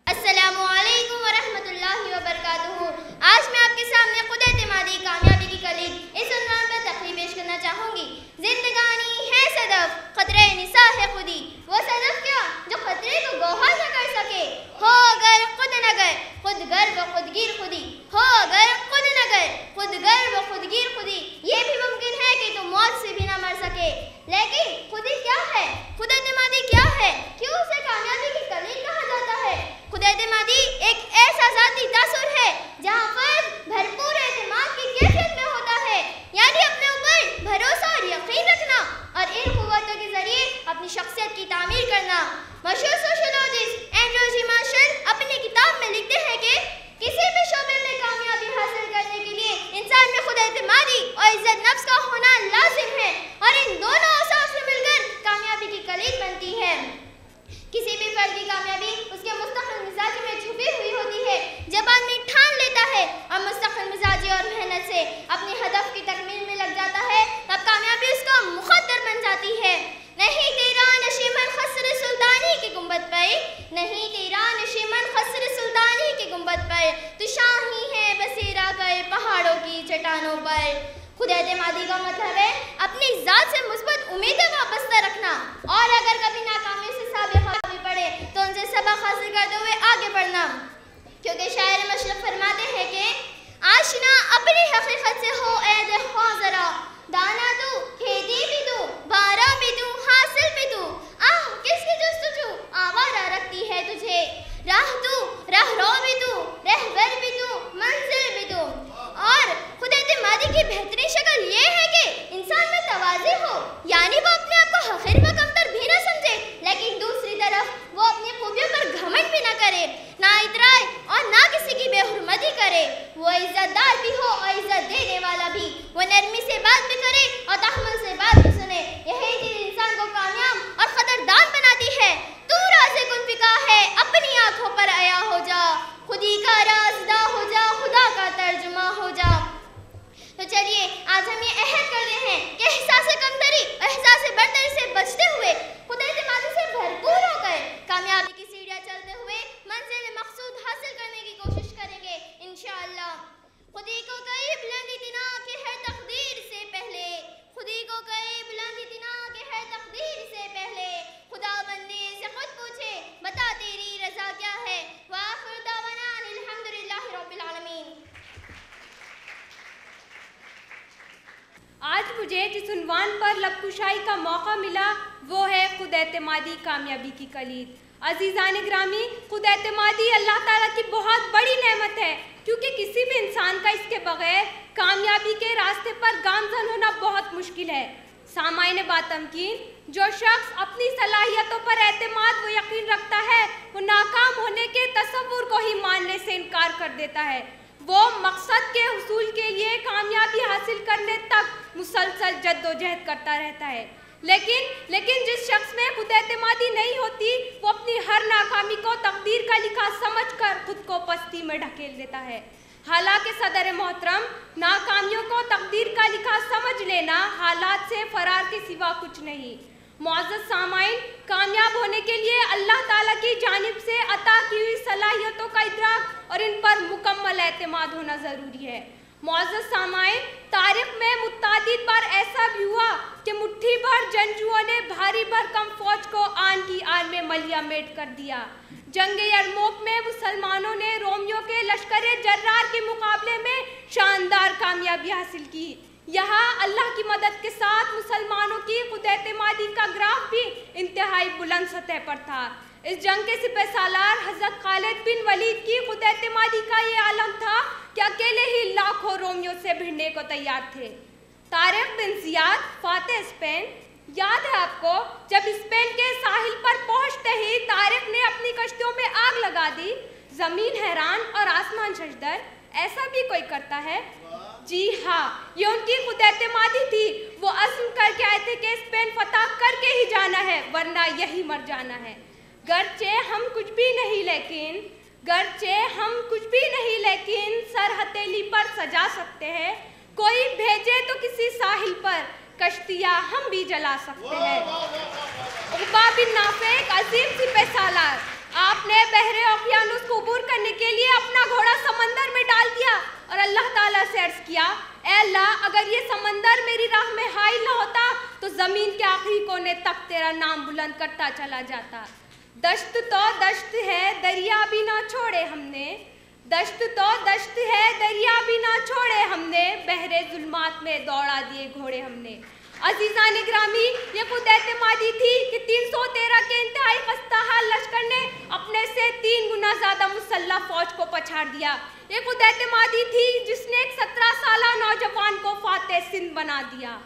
अस्सलामुअलैकुम वरहमतुल्लाहि वबरकातुहू। आज मैं आपके सामने खुद एतमादी कामयाबी की कलीद इस उन्वान पर तकरीर पेश करना चाहूँगी। जिंदगानी है सदफ, खतरे निसा है खुदी। वो सदफ क्या जो खतरे को गोहर न कर सके। हो अगर खुद नगर, खुद गर्व खुदगीर खुदी। हो अगर खुद नगर, खुद गर्व खुदगीर खुदी। ये भी मुमकिन है कि तुम मौत से भी ना मर सके। लेकिन खुदी क्या है, खुद एतमादी क्या है, क्यों उसे कामयाबी की कलीद कहा जाता है। खुद एतमादी एक ऐसा ज़ाती तासुर है जहाँ फर्द भरपूर एतमाद की कैफियत में होता है, यानी अपने ऊपर भरोसा और यकीन रखना और इन क़ुव्वतों के ज़रिए अपनी शख्सियत की तामीर करना। मशहूर सोशोलॉजिस्ट एंड्रू जी मार्शल अपनी किताब में लिखते हैं कि किसी भी शोबे में कामयाबी हासिल करने के लिए इंसान में खुद एतमादी और इज़्ज़त नफ्स का होना लाजिम है और इन दोनों असास से मिलकर कामयाबी की कलीद बनती है। किसी भी फर्द की कामयाबी उसके मुस्तकिल मिजाजी में छुपी हुई होती है। जब आदमी ठान लेता है और मुस्तकिल मिजाजी और मेहनत से अपने हदफ की तकमील में लग जाता है, तब कामयाबी उसका मुक़द्दर बन जाती है। नहीं तेरा नशीमन खस्र सुल्तानी की गुंबद पर, नहीं तेरा नशीमन खस्र सुल्तानी की गुंबद पर, तू शाही है बसेरा कर पहाड़ों की चट्टानों पर। खुद एतमादी का मतलब है अपनी ज़ात से मुस्बत उम्मीदें वाबस्ता रखना और अगर कभी नाकामी से साबिक़ पड़े तो उनसे सबक हासिल करते हुए आगे बढ़ना। क्योंकि शायर मशरक़ फरमाते हैं कि आशना अपनी हकीकत से हो ऐ देखो ज़रा, दाना तू, खेती भी तू, बारा भी तू, हासिल भी तू, आह किसकी जुस्तजू आवारा रखती है तुझे। राह तू, राहरो भी तू, रहबर भी तू, मंजिल भी तू। और खुद एतमादी की बेहतरीन शक्ल ये है कि इंसान में तवाज़ी हो, यानी वो अपने आप को हक़ीर व कमतर भी न समझे, लेकिन दूसरी तरफ वो अपनी खूबियों पर घमंड भी न करे, ना इतराए और ना किसी की बेहुरमती करे। वो इज़्ज़तदार भी हो और इज़्ज़त देने वाला भी। वो नरमी से बात भी करे और तहम्मुल से बात भी सुने। यही चीज़ इंसान को कामयाब और क़दरदान बनाती है। तू राज़े कुन फिका है, अपनी आँखों पर आया हो जा, खुदी का राज़दा हो जा, खुदा का तर्जुमा हो जा। तो चलिए आज हम ये अहद करते हैं कि एहसास कमतरी, एहसास बर्तरी से बचते हुए खुद एतमादी से भरपूर होकर कामयाबी की सीढ़ियाँ चलते हुए मंजिल मकसूद हासिल करने की कोशिश करेंगे इंशाअल्लाह। खुदी को कई बुलंदी दिना के है तकदीर से पहले, खुदी को कई बुलंदी दिना के है तकदीर से पहले, खुदा बंदे से खुद पूछे बता तेरी रज़ा क्या है। व आखिर दावाना अल्हम्दुलिल्लाहि रब्बिल आलमीन। आज मुझे जिस उन्वान पर लबकुशाई का मौका मिला वो है खुद एतमादी कामयाबी की कलीद। अजीज़ान ग्रामी, खुद एतमादी अल्लाह ताला की बहुत बड़ी नेमत है, क्योंकि किसी भी इंसान का इसके बगैर कामयाबी के रास्ते पर गामज़न होना बहुत मुश्किल है। सामाईन बातमकीन, जो शख्स अपनी सलाहियतों पर एतमाद व यकीन रखता है वो नाकाम होने के तसव्वुर को ही मानने से इनकार कर देता है। वो मकसद के हुसूल के लिए कामयाबी हासिल करने तक मुसलसल जद्दोजहद करता रहता है। लेकिन जिस शख्स में खुद एतमादी नहीं होती वो अपनी हर नाकामी को तकदीर का लिखा समझकर खुद को पस्ती में ढकेल देता है। हालांकि सदर मोहतरम, नाकामियों को तकदीर का लिखा समझ लेना हालात से फरार के सिवा कुछ नहीं। मुअज़्ज़ज़ सामाईन, कामयाब होने के लिए अल्लाह ताला की जानिब से अता की हुई सलाहियतों का इदराक और इन पर मुकम्मल एतमाद होना ज़रूरी है। मुअज़्ज़ज़ सामाईन, तारीख़ में मुत्तादिद बार ऐसा भी हुआ कि मुट्ठी भर जंगजुओं ने भारी भरकम फौज को आन की आन में मलिया मेट कर दिया। जंग यरमूक में मुसलमानों ने रोमियों के लश्कर जर्रार के मुकाबले में शानदार कामयाबी हासिल की। यहाँ अल्लाह की मदद के साथ मुसलमानों की खुद एतमादी का ग्राफ भी इंतहाई बुलंद सतह पर था। इस जंग के सिपह सालार हज़रत खालिद बिन वलीद की खुद एतमादी का ये आलम था कि अकेले ही लाखों रोमियों से भिड़ने को तैयार थे। तारिक बिन ज़ियाद, फातेह स्पेन, याद है आपको, जब स्पेन के साहिल पर पहुंचते ही तारिक ने अपनी कश्तियों में आग लगा दी। जमीन हैरान और आसमान शशदर। ऐसा भी कोई करता है? जी हाँ, ये उनकी खुद एतमादी थी। वो अज़्म करके आए थे कि स्पेन फतह करके ही जाना है, वरना यही मर जाना है। गरचे हम कुछ भी नहीं लेकिन सर हथेली पर सजा सकते हैं। कोई भेजे तो किसी साहिल पर कश्तियाँ हम भी जला सकते हैं। उक़बा बिन नाफ़े, एक अजीम सिपह सालार, आपने बहरे ओकियानुस को अबूर करने के लिए अपना घोड़ा समंदर में डाल दिया और अल्लाह ताला से अर्ज़ किया, ऐ अल्लाह, अगर ये समंदर मेरी राह में हाइल न होता तो ज़मीन के आखिरी कोने तक तेरा नाम बुलंद करता चला जाता। दश्त तो दश्त है, दरिया भी ना छोड़े हमने। दश्त तो दश्त है, दरिया भी ना छोड़े हमने। बहरे जुल्मात में दौड़ा दिए घोड़े हमने। अजीज़ान ग्रामी, ये खुद एतमादी थी कि 313 के इंतहाई खस्ता हाल लश्कर ने अपने से 3 गुना ज़्यादा मुसल्लह फौज को पछाड़ दिया। ये खुद एतमादी थी जिसने एक 17 साला नौजवान को फातेह सिंध बना दिया।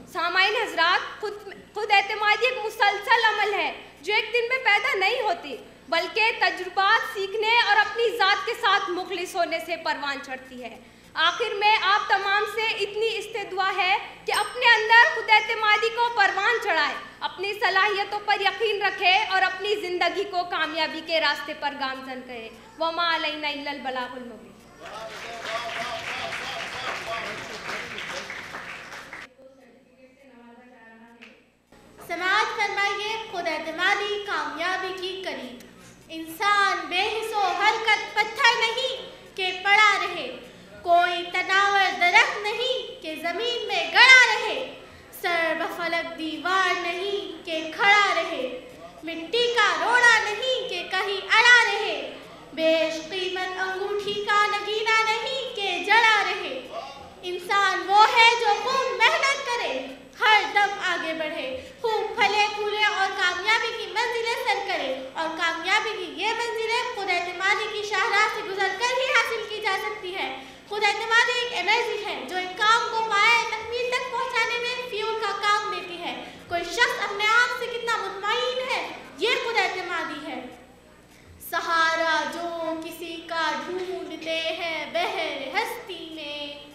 सामाईन हजरात, खुद एतमादी एक मुसलसल अमल है जो एक दिन में पैदा नहीं होती, बल्कि तजुर्बात सीखने और अपनी ज़ात के साथ मुखलिस होने से परवान चढ़ती है। आखिर में आप तमाम से इतनी इस्तेदुआ है कि अपने अंदर खुद एतमादी को परवान चढ़ाए, अपनी सलाहियतों पर यकीन रखे और अपनी ज़िंदगी को कामयाबी के रास्ते पर गामज़न करे। वमा अलैना इल्लल बलागुल मुबीन। समाज फरमाइए, खुद एतमादी कामयाबी की कलीद। इंसान बेहिसो हरकत पत्थर नहीं के पड़ा रहे, कोई तनावर दरख्त नहीं के ज़मीन में गड़ा रहे, सर बफलक दीवार नहीं के खड़ा रहे, मिट्टी का रोड़ा नहीं के कहीं अड़ा रहे, बेश कीमत अंगूठी का नगीना नहीं के जड़ा रहे। इंसान वो है जो खूब मेहनत करे, हर दम आगे बढ़े, खूब फले फूले और कामयाबी की मंजिलें सर करे। और कामयाबी की ये मंजिलें खुद एतमादी की शाहराह से गुजरकर ही हासिल की जा सकती है। खुद एतमादी एक एनर्जी है जो एक काम को पाए तकमील तक पहुंचाने में फ्यूल का काम देती है। कोई शख्स अपने आप से कितना मुतमईन है, ये खुद एतमादी है। सहारा जो किसी का ढूंढते हैं बहर हस्ती में,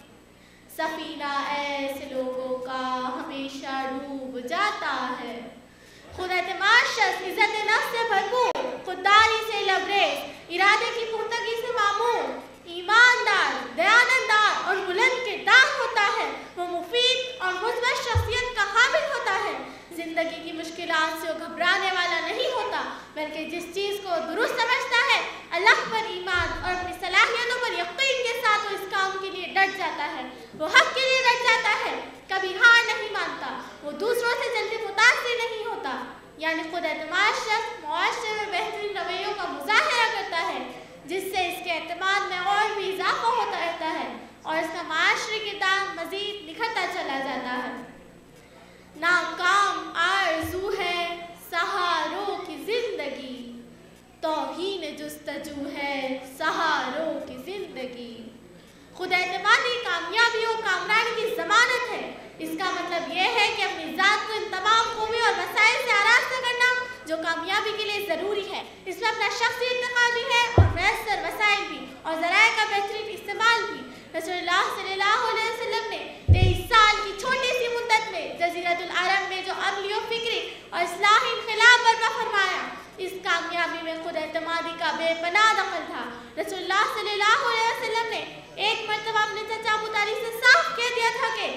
सफीना ऐसे लोगों का हमेशा डूब जाता है। खुद एतमाद शख्स इज़्ज़त नफ्स से भरपूर, खुददारी से लबरेज, इरादे की पुख्तगी से मामूर, ईमानदार, दयानतदार और बुलंद किरदार होता है। वो मुफीद और मुस्बत शख्सियत का हामिल होता है। जिंदगी की मुश्किलात से वो घबराने वाला नहीं होता, बल्कि जिस चीज़ को दुरुस्त समझता है, अल्लाह पर ईमान और अपनी सलाहियतों पर यकीन के साथ वो इस काम के लिए डट जाता है। वो हक के लिए डट जाता है, कभी हार नहीं मानता, वो दूसरों से जल्दी मुतासिर नहीं होता। यानी खुद एतमाद शख्स मुआशरे में बेहतरीन रवैयों का मुजाहरा करता है, जिससे इसके एतमाद में और भी इजाफा होता रहता है और इसका माशरे किरदार मज़ीद निखरता चला जाता है। नाकाम आरज़ू है सहारों की ज़िंदगी, तौहीन जुस्तजू है सहारों की ज़िंदगी। खुद एतमादी कामयाबी और कामरानी की ज़मानत है। इसका मतलब यह है कि अपनी दूसरा अपना शख्सी इत्तेकाद भी है और मैसर वसाइल भी और ज़राए का बेहतरीन इस्तेमाल भी। रसूलुल्लाह सल्लल्लाहु अलैहि वसल्लम ने 23 साल की छोटी सी मुद्दत में जज़ीरतुल अरब में जो अमली और फिक्री और इस्लाही इनक़िलाब बर्पा फरमाया, इस कामयाबी में खुद एतमादी का बेपनाह दखल था। रसूलुल्लाह सल्लल्लाहु अलैहि वसल्लम ने एक मरतबा अपने चचा अबू तालिब से साफ कह दिया था कि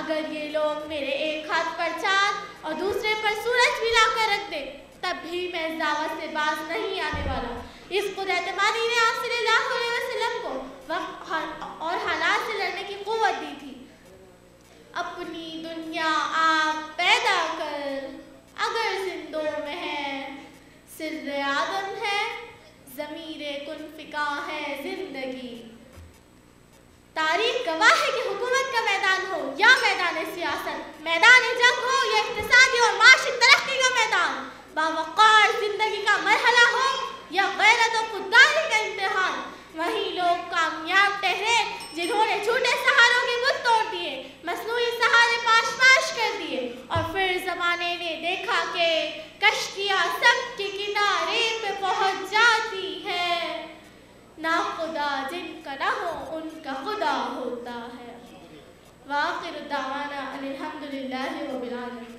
अगर ये लोग मेरे एक हाथ पर चाँद और दूसरे पर सूरज भी ला कर रख दे तब भी मैं इस दावत से बाज नहीं आने वाला। इस खुद एतमादी ने आप सल्लल्लाहु अलैहि वसल्लम को वक्त और हालात से लड़ने की क़ुव्वत दी थी। अपनी दुनिया आप पैदा कर, अगर जिंदों में है सिर्रे आदम है, ज़मीरे कुन फिका है जिंदगी। तारीख गवाह है कि हुकूमत का मैदान हो या मैदान सियासत, मैदान जंग हो या इक़्तिसादी और माशी तरक्की का मैदान, बावक़ार जिंदगी का मरहला हो या गैरत और खुददारी का इम्तिहान, वही लोग कामयाब ठहरे जिन्होंने झूठे सहारों के बुत तोड़ दिए, मसनूई सहारे पाश पाश कर दिए और फिर ज़माने ने देखा कि कश्तियाँ सबके किनारे पे पहुँच जाती है। ना खुदा जिनका ना हो उनका खुदा होता है। वाखिर दावाना अल्हम्दुलिल्लाहि रब्बिल आलमीन।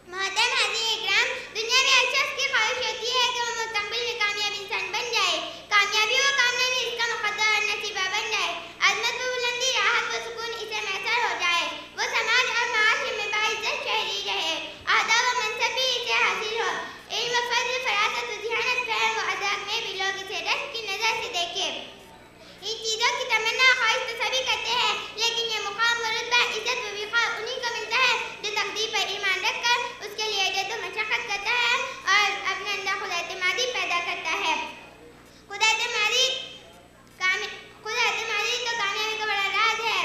मोहतरम हाज़िर इकराम, दुनिया में हर शख्स की ख्वाहिश होती है कि वो मुस्तक़बिल में कामयाब इंसान बन जाए। कामयाबी व कामयाबी इसका मुक़द्दर और नसीबा बन जाए। अज़मत व बुलंदी, राहत व सुकून इसे मैसर हो जाए। वो समाज और माशरे में बाइज़्ज़त शहरी रहे, अहदा व मनसब भी इसे हासिल हो। इल्म व फज़्ल, फ़रासत व ज़िहानत, फ़हम व अज़ाक में भी लोग इसे रश्क की नज़र से देखें। इन चीज़ों की तमन्ना ख्वाहिश तो सभी करते हैं, लेकिन ये मुकाम व रुतबा, इज़्ज़त व वक़ार उन्हीं को मिलता है जो तक़दीर पर ईमान रखकर उसके लिए जद्द व मशक्क़त करता है और अपने अंदर खुद एतमादी पैदा करता है। खुद एतमादी तो कामयाबी का बड़ा राज है।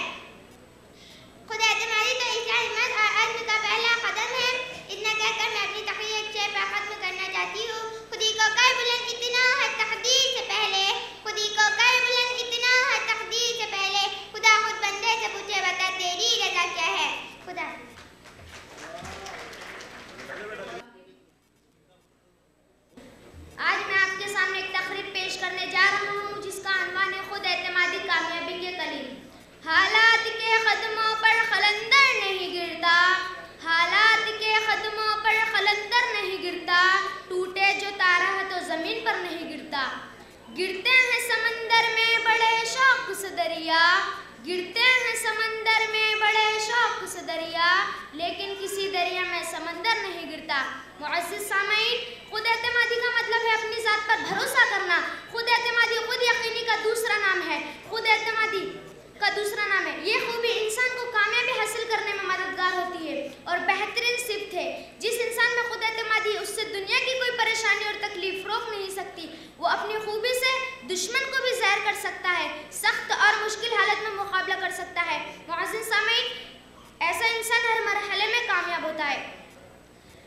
खुद एतमादी तो इस्लाह, हिम्मत और अज़्म का पहला कदम है। इतना कहकर मैं अपनी तक़रीर एक शेर पर ख़त्म करना चाहती हूँ। खुदी को कर बुलंद इतना है तक़दीर से पहले, खुदी को कर बुलंद इतना है तक़दीर से पहले, खुदा खुद बंदे से पूछे बता तेरी रज़ा क्या है। खुदा आज मैं आपके सामने एक तक़रीर पेश करने जा रहा हूँ जिसका अनवान है खुद एतमादी कामयाबी के कलील। हालात के कदमों पर क़लंदर नहीं गिरता, हालात के कदमों पर क़लंदर नहीं गिरता, टूटे जो तारा है तो ज़मीन पर नहीं गिरता। गिरते हैं समंदर में बड़े शौक़ से दरिया, गिरते हैं समंदर में बड़े शौक़ से दरिया, लेकिन किसी दरिया में समंदर नहीं गिरता। मुअज़्ज़िज़ सामईन, खुद एतमादी का मतलब है अपनी ज़ात पर भरोसा करना। खुद एतमादी खुद यकीनी का दूसरा नाम है। खुद एतमादी का दूसरा नाम है। ये खूबी इंसान को कामयाबी हासिल करने में मददगार होती है और बेहतरीन सिफ़त है। जिस इंसान में खुद एतमादी, उससे दुनिया की कोई परेशानी और तकलीफ रोक नहीं सकती। वो अपनी खूबी से दुश्मन को भी ज़ाहिर कर सकता है, सख्त और मुश्किल हालत में मुकाबला कर सकता है। मुअज़्ज़िज़ सामईन, ऐसा इंसान हर मरहले में कामयाब होता है।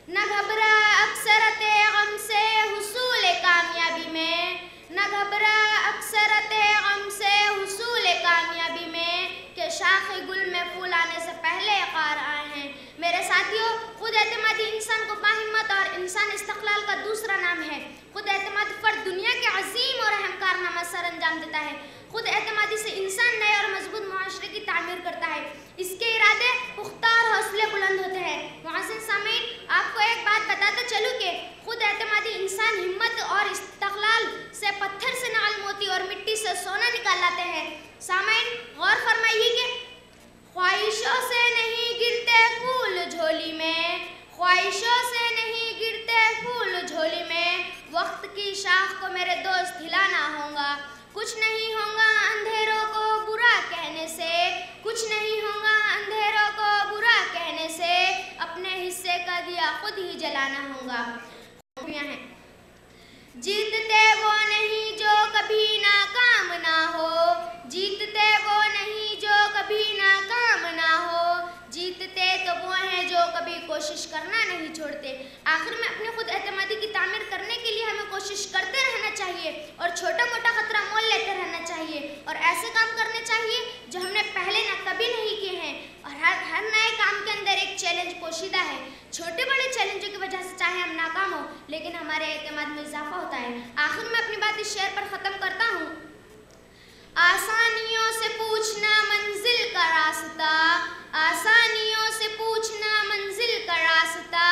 न घबरा अक्सरते गम से हुसूल कामयाबी में, न घबरा अक्सरते गम से हुसूल कामयाबी में, कि शाख गुल में फूल आने से पहले कार आए हैं। मेरे साथियों, खुद एतमादी इंसान को बाहिम्मत और इंसान इस्तक़लाल का दूसरा नाम है। खुद एतमाद फ़र्द दुनिया के अजीम और अहम कारनामा सर अंजाम देता है। खुद एतमादी से इंसान नए और मजबूत मुआशरे की तामीर करता है। इसके इरादे पुख्ता और हौसले बुलंद होते हैं। मुअज़्ज़िज़ सामईन, आपको एक बात बताते चलूँ कि खुद एतमादी इंसान हिम्मत और इस्तक़लाल से पत्थर से नाल मोती और मिट्टी से सोना निकाल लाते हैं। सामईन, गौर फरमाइए कि ख्वाहिशों से नहीं गिरते फूल झोली में, ख्वाहिशों से नहीं गिरते फूल झोली में, वक्त की शाख को मेरे दोस्त हिलाना होगा। कुछ नहीं होगा अंधेरों को बुरा कहने से, कुछ नहीं होगा अंधेरों को बुरा कहने से, अपने हिस्से का दिया खुद ही जलाना होगा। जीतते वो नहीं जो कभी नाकाम ना हो, जीतते वो नहीं जो कभी नाकाम ना हो, जीतते तो वो हैं जो कभी कोशिश करना नहीं छोड़ते। आखिर में अपने खुद एतमादी की तामीर करने के लिए हमें कोशिश करते रहना चाहिए और छोटा मोटा खतरा मोल लेते रहना चाहिए और ऐसे काम करने चाहिए जो हमने पहले ना कभी नहीं किए हैं और हर नए काम के अंदर एक चैलेंज पोशीदा है। छोटे बड़े चैलेंजों की वजह से चाहे हम नाकाम हो, लेकिन हमारे एतमाद में इजाफा होता है। आखिर में अपनी बात इस शेर पर ख़त्म करता हूँ। आसानियों से पूछना मंजिल का रास्ता, आसानियों से पूछना मंजिल का रास्ता,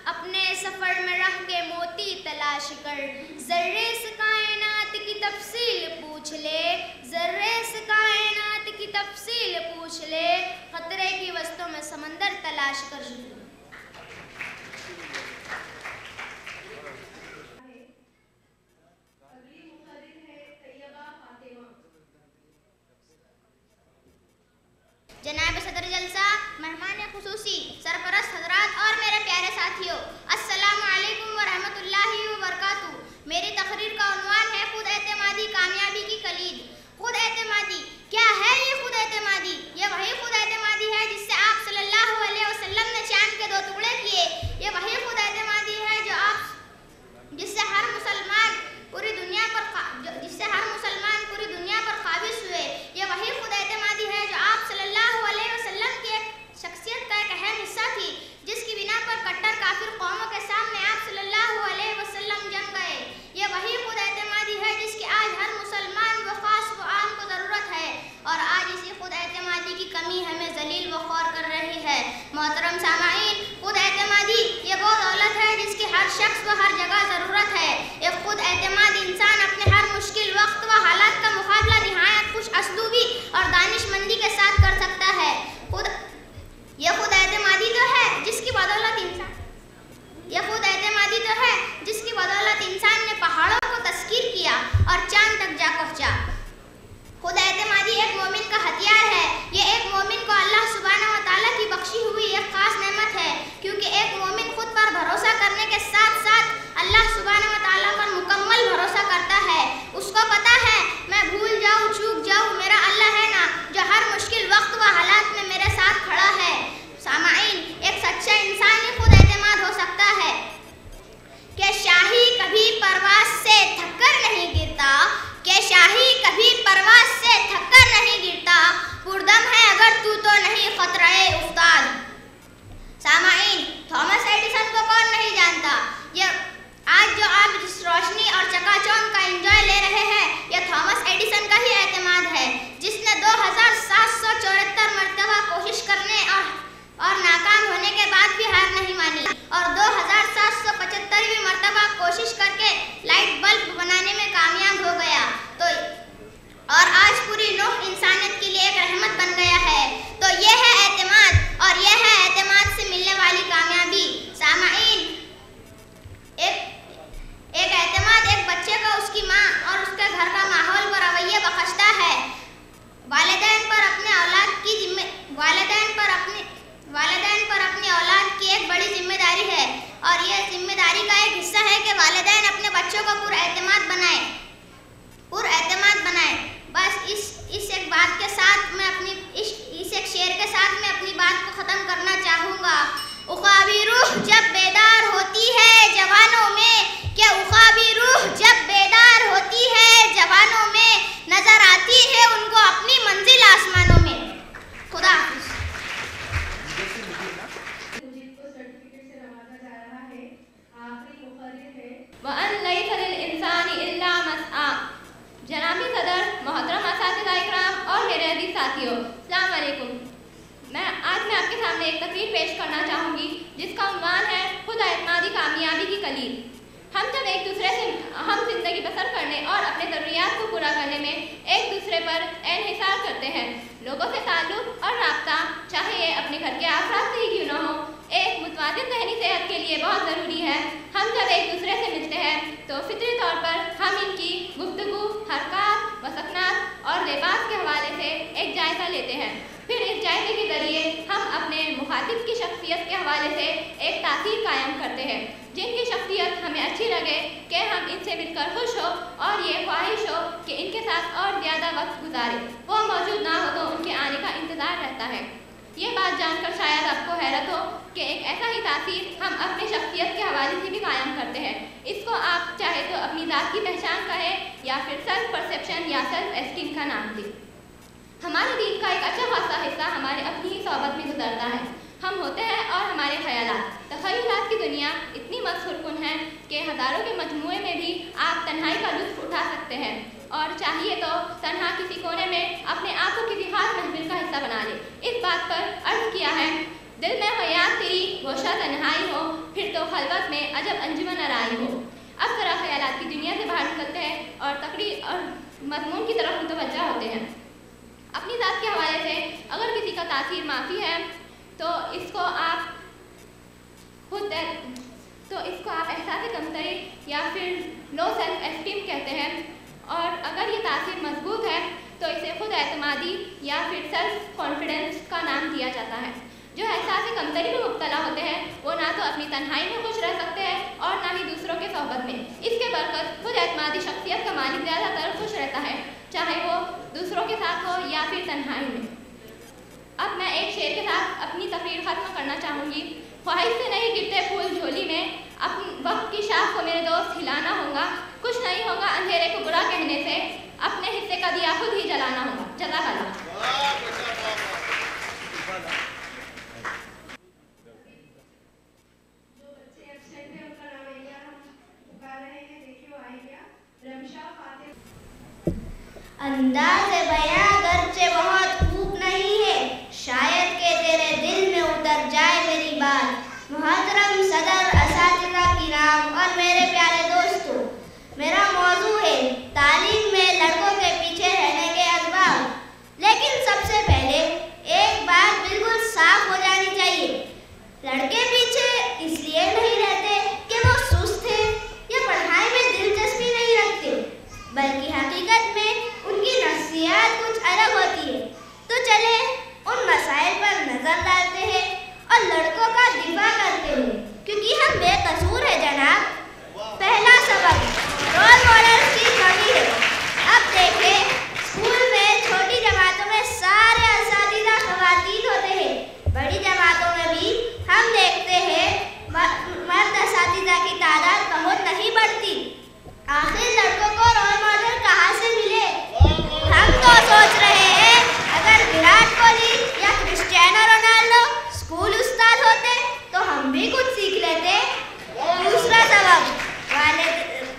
अपने सफ़र में रह के मोती तलाश कर, ज़र्रे से कायनात की तफसील पूछ ले, ज़र्रे से कायनात की तफसील पूछ ले, खतरे की वस्तुओं में समंदर तलाश कर। जनाब सदर जलसा, मेहमान खुसूसी, सरपरस्त हजरात और मेरे प्यारे साथियों, अस्सलामु अलैकुम व रहमतुल्लाहि व बरकातुहू। मेरी तकरीर का उन्वान है खुद एतमादी कामयाबी की कलीद। खुद एतमादी क्या है? ये खुद एतमादी, ये वही खुद एतमादी है जिससे आप सल्लल्लाहु अलैहि वसल्लम ने चांद के 2 टुकड़े किए। ये वही खुद एतमादी है जो जिससे हर मुसलमान पूरी दुनिया पर काबिज हुए। ये वही खुद एतमादी है जो आप सल्लल्लाहु अलैहि वसल्लम की एक शख्सियत का एक अहम हिस्सा थी, जिसकी बिना पर कट्टर काफिर कौमों के सामने आप सल्लल्लाहु अलैहि वसल्लम जम गए। ये वही खुद एतमादी है जिसकी आज हर मुसलमान व खास व आम को ज़रूरत है, और आज इसी खुद एतमादी की कमी हमें जलील व खौर कर रही है। मोहतरम सामाईन, खुद एतमादी ये वो दौलत है जिसकी हर शख्स व हर जगह ज़रूरत है। एक खुद एतमाद इंसान अपने हर मुश्किल वक्त व हालात का मुकाबला निहायत खुश असलूबी और दानिशमंदी के साथ कर सकता है। ये खुद एतमादी तो है जिसकी बदौलत इंसान ने पहाड़ों को तस्कीर किया और चांद तक जा पहुंचा। खुद एतमादी एक मोमिन का हथियार है। ये एक मोमिन को अल्लाह सुब्हानहू व तआला की बख्शी हुई एक खास नेमत है, क्योंकि एक मोमिन खुद पर भरोसा करने के साथ साथ अल्लाह सुब्हानहू व तआला पर मुकम्मल भरोसा करता है। उसको पता है मैं भूल जाऊँ चूक जाऊँ, मेरा अल्लाह है ना जो हर मुश्किल वक्त व हालात में मेरे साथ खड़ा है। सामाईन, एक सच्चा इंसान ही खुद एतमाद हो सकता है कि शाही कभी परवास से थककर नहीं गिरता, कि शाही कभी परवास से थककर नहीं गिरता, पुरदम है अगर तू तो नहीं खतरे उस्ताद। सामाईन, थॉमस एडिसन को कौन नहीं जानता? ये आज जो आप जिस रोशनी और चकाचौंध का एंजॉय ले रहे हैं, यह थॉमस एडिसन का ही एतमाद है, जिसने 2774 मरतबा कोशिश करने और नाकाम होने के बाद भी हार नहीं मानी, और 2775वीं मरतबा कोशिश करके लाइट बल्ब बनाने में कामयाब हो गया। तो और आज पूरी नौह इंसानियत के लिए एक रहमत बन गया है। तो ये है एतमाद, और ये है एतमाद से मिलने वाली कामयाबी। सामाईन, एक एतमाद एक बच्चे को उसकी माँ और उसके घर का माहौल व रवैया बख्शता है। वालिदैन पर अपनी औलाद की एक बड़ी जिम्मेदारी है, और यह जिम्मेदारी का एक हिस्सा है कि वालिदैन अपने बच्चों को पुरएतमाद बनाए। बस इस एक बात के साथ मैं इस एक शेर के साथ मैं अपनी बात को ख़त्म करना चाहूँगा। उक़ाबी रूह जब बेदार होती है जवानों में, क्या उक़ाबी रूह जब बेदार होती है जवानों में, नज़र आती है उनको अपनी मंजिल आसमानों में। खुदा हाफ़िज़। जनाबी सदर, मोहतरम असातिज़ा इकराम और मेरे अज़ीज़ साथियों, अस्सलाम वालेकुम। आज मैं आपके सामने एक तकरीर पेश करना चाहूँगी जिसका उन्वान है खुद एतमादी कामयाबी की कलीद। हम जब एक दूसरे से हम जिंदगी बसर करने और अपने ज़रूरियात को पूरा करने में एक दूसरे पर इन्हिसार करते हैं। लोगों से ताल्लुक़ और राब्ता, चाहे ये अपने घर के अफराद से ही क्यों न हो, एक मुतवाज़िन ज़हनी सेहत के लिए बहुत ज़रूरी है। हम जब एक दूसरे से मिलते हैं तो फितरी तौर पर हम इनकी गुफ्तगू, हरकत व सकनात और लिबास के हवाले से एक जायज़ा लेते हैं। फिर इस जायज़े के ज़रिए हम अपने मुखातिब की शख्सियत के हवाले से एक तासीर कायम करते हैं। जिनकी शख्सियत हमें अच्छी लगे कि हम इनसे मिलकर खुश हो और ये ख्वाहिश हो कि इनके साथ और ज़्यादा वक्त गुजारें, वो मौजूद ना हो तो उनके आने का इंतज़ार रहता है। ये बात जानकर शायद आपको हैरत हो कि एक ऐसा ही तासीर हम अपनी शख्सियत के हवाले से भी कायम करते हैं। इसको आप चाहे तो अपनी ज़ात की पहचान कहें या फिर सेल्फ परसेप्शन या सेल्फ एस्टीम का नाम दें। हमारे दिन का एक अच्छा खासा हिस्सा हमारे अपनी ही सोहबत में गुजरता है। हम होते हैं और हमारे ख्यालात। तख़य्युलात की दुनिया इतनी मसहुरकुन है कि हज़ारों के मजमूए में भी आप तन्हाई का लुत्फ़ उठा सकते हैं और चाहिए तो तन्हा किसी कोने में अपने आप को किसी खास महफिल का हिस्सा बना ले। इस बात पर अर्ज़ किया है, दिल में हो याद तेरी गोशा तन्हाई हो, फिर तो खलवत में अजब अंजुमन आराई हो। अब ज़रा ख्यालात की दुनिया से बाहर निकलते हैं और तकरीर और मज़मून की तरफ मुतवज्जा होते हैं। अपनी ज़ात के हवाले से अगर किसी का तासीर माफ़ी है तो इसको आप एहसास कमतरी या फिर लो सेल्फ एस्टीम कहते हैं, और अगर ये तासीर मजबूत है तो इसे खुद एतमादी या फिर सेल्फ कॉन्फिडेंस का नाम दिया जाता है। जो एहसास कमतरी में मुब्तला होते हैं वो ना तो अपनी तन्हाई में खुश रह सकते हैं और ना ही दूसरों के सोहबत में। इसके बरकत खुद एतमादी शख्सियत का मालिक ज़्यादातर खुश रहता है, चाहे वो दूसरों के साथ हो या फिर तन्हाई में। अब मैं एक शेर के साथ अपनी तकरीर ख़त्म करना चाहूँगी। ख्वाहिश से नहीं गिरते फूल झोली में, अपने वक्त की शाख को मेरे दोस्त हिलाना होगा। कुछ नहीं होगा अंधेरे को बुरा कहने से, अपने हिस्से का दिया खुद ही जलाना होगा। जज़ाकल्लाह। अंदाज़ बयां गर्चे बहुत खूब नहीं है, शायद के तेरे दिल में उतर जाए मेरी बात। मुहतरम सदर, असातिज़ा किराम और मेरे प्यारे दोस्तों, मेरा मौजू है तालीम में लड़कों के पीछे रहने के असबाब। लेकिन सबसे पहले एक बात बिल्कुल साफ हो जानी चाहिए, लड़के पीछे इसलिए नहीं रहते कि वो सुस्त हैं या पढ़ाई में दिलचस्पी नहीं रखते, बल्कि हकीकत में उनकी नफ्सियात कुछ अलग होती है। तो चले उन मसाइल पर नजर डालते हैं और लड़कों का दिफा करते हैं, क्योंकि हम बेकसूर है जनाब। पहला सबक, रोल मॉडल्स की कमी है। अब देखें, स्कूल में छोटी जमातों में सारे असातिज़ा ख़वातीन होते हैं, बड़ी जमातों में भी हम देखते हैं मर्द असातिज़ा की तादाद बहुत नहीं बढ़ती। आखिर लड़कों को रोल मॉडल कहाँ से मिले? हम तो सोच रहे हैं अगर विराट कोहली या क्रिस्टियानो रोनाल्डो स्कूल उस्ताद होते तो हम भी कुछ सीख लेते।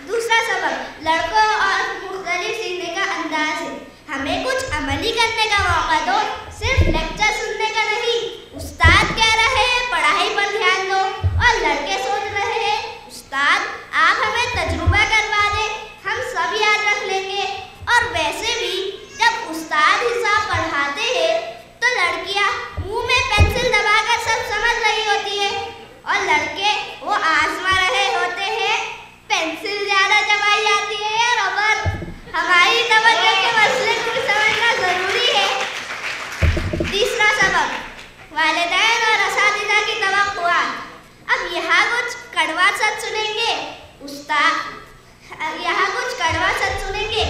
दूसरा सबक लड़कों और मुख्तलिफ सीखने का अंदाज है। हमें कुछ अमली करने का मौका दो, सिर्फ लेक्चर सुनने का नहीं। उस्ताद कह रहे हैं पढ़ाई पर ध्यान दो और लड़के सोच रहे हैं उस्ताद आप हमें तजुर्बा करवा दें, हम सब याद रख लेंगे। और वैसे भी जब उस्ताद हिसाब पढ़ाते हैं तो लड़कियां मुंह में पेंसिल दबाकर सब समझ रही होती है और लड़के वो आजमा रहे होते हैं। पेंसिल ज़्यादा चबाई जाती है या रबर? हमारी तवज्जो के मसले को भी समझना ज़रूरी है। तीसरा सबक, वालिदैन और असातिज़ा की तवक्कुआत। अब यहाँ कुछ कड़वा सच सुनेंगे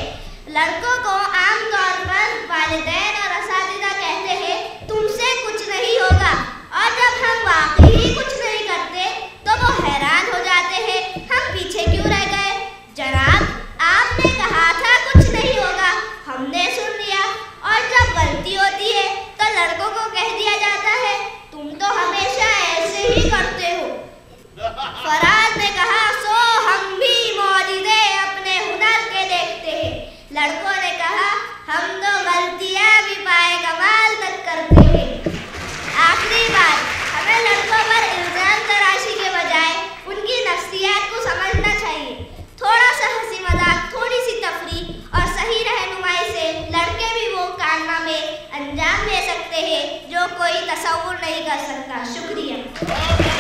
लड़कों को आम तौर पर वालिदैन और असातिज़ा कहते हैं तुमसे कुछ नहीं होगा, और जब हम वाकई कुछ नहीं करते तो वो हैरान हो जाते हैं हम पीछे क्यों रह गए। जनाब, आपने कहा था कुछ नहीं होगा, हमने सुन लिया, और जब गलती होती है तो लड़कों को कह दिया जाता है तुम तो हमेशा ऐसे ही करते हो। फराज ने कहा सो हम भी मौजिज़े अपने हुनर के देखते हैं। लड़कों ने कहा हम तो गलतियाँ भी पाए कमाल तक करते हैं। आखिरी बात, हमें लड़कों पर इल्ज़ाम तराशी के बजाय उनकी नफ्सियात को समझना चाहिए। थोड़ा सा हंसी मजाक, थोड़ी सी तफरीह और सही रहनुमाई से लड़के भी वो कारनामे अंजाम दे सकते हैं जो कोई तसव्वुर नहीं कर सकता। शुक्रिया।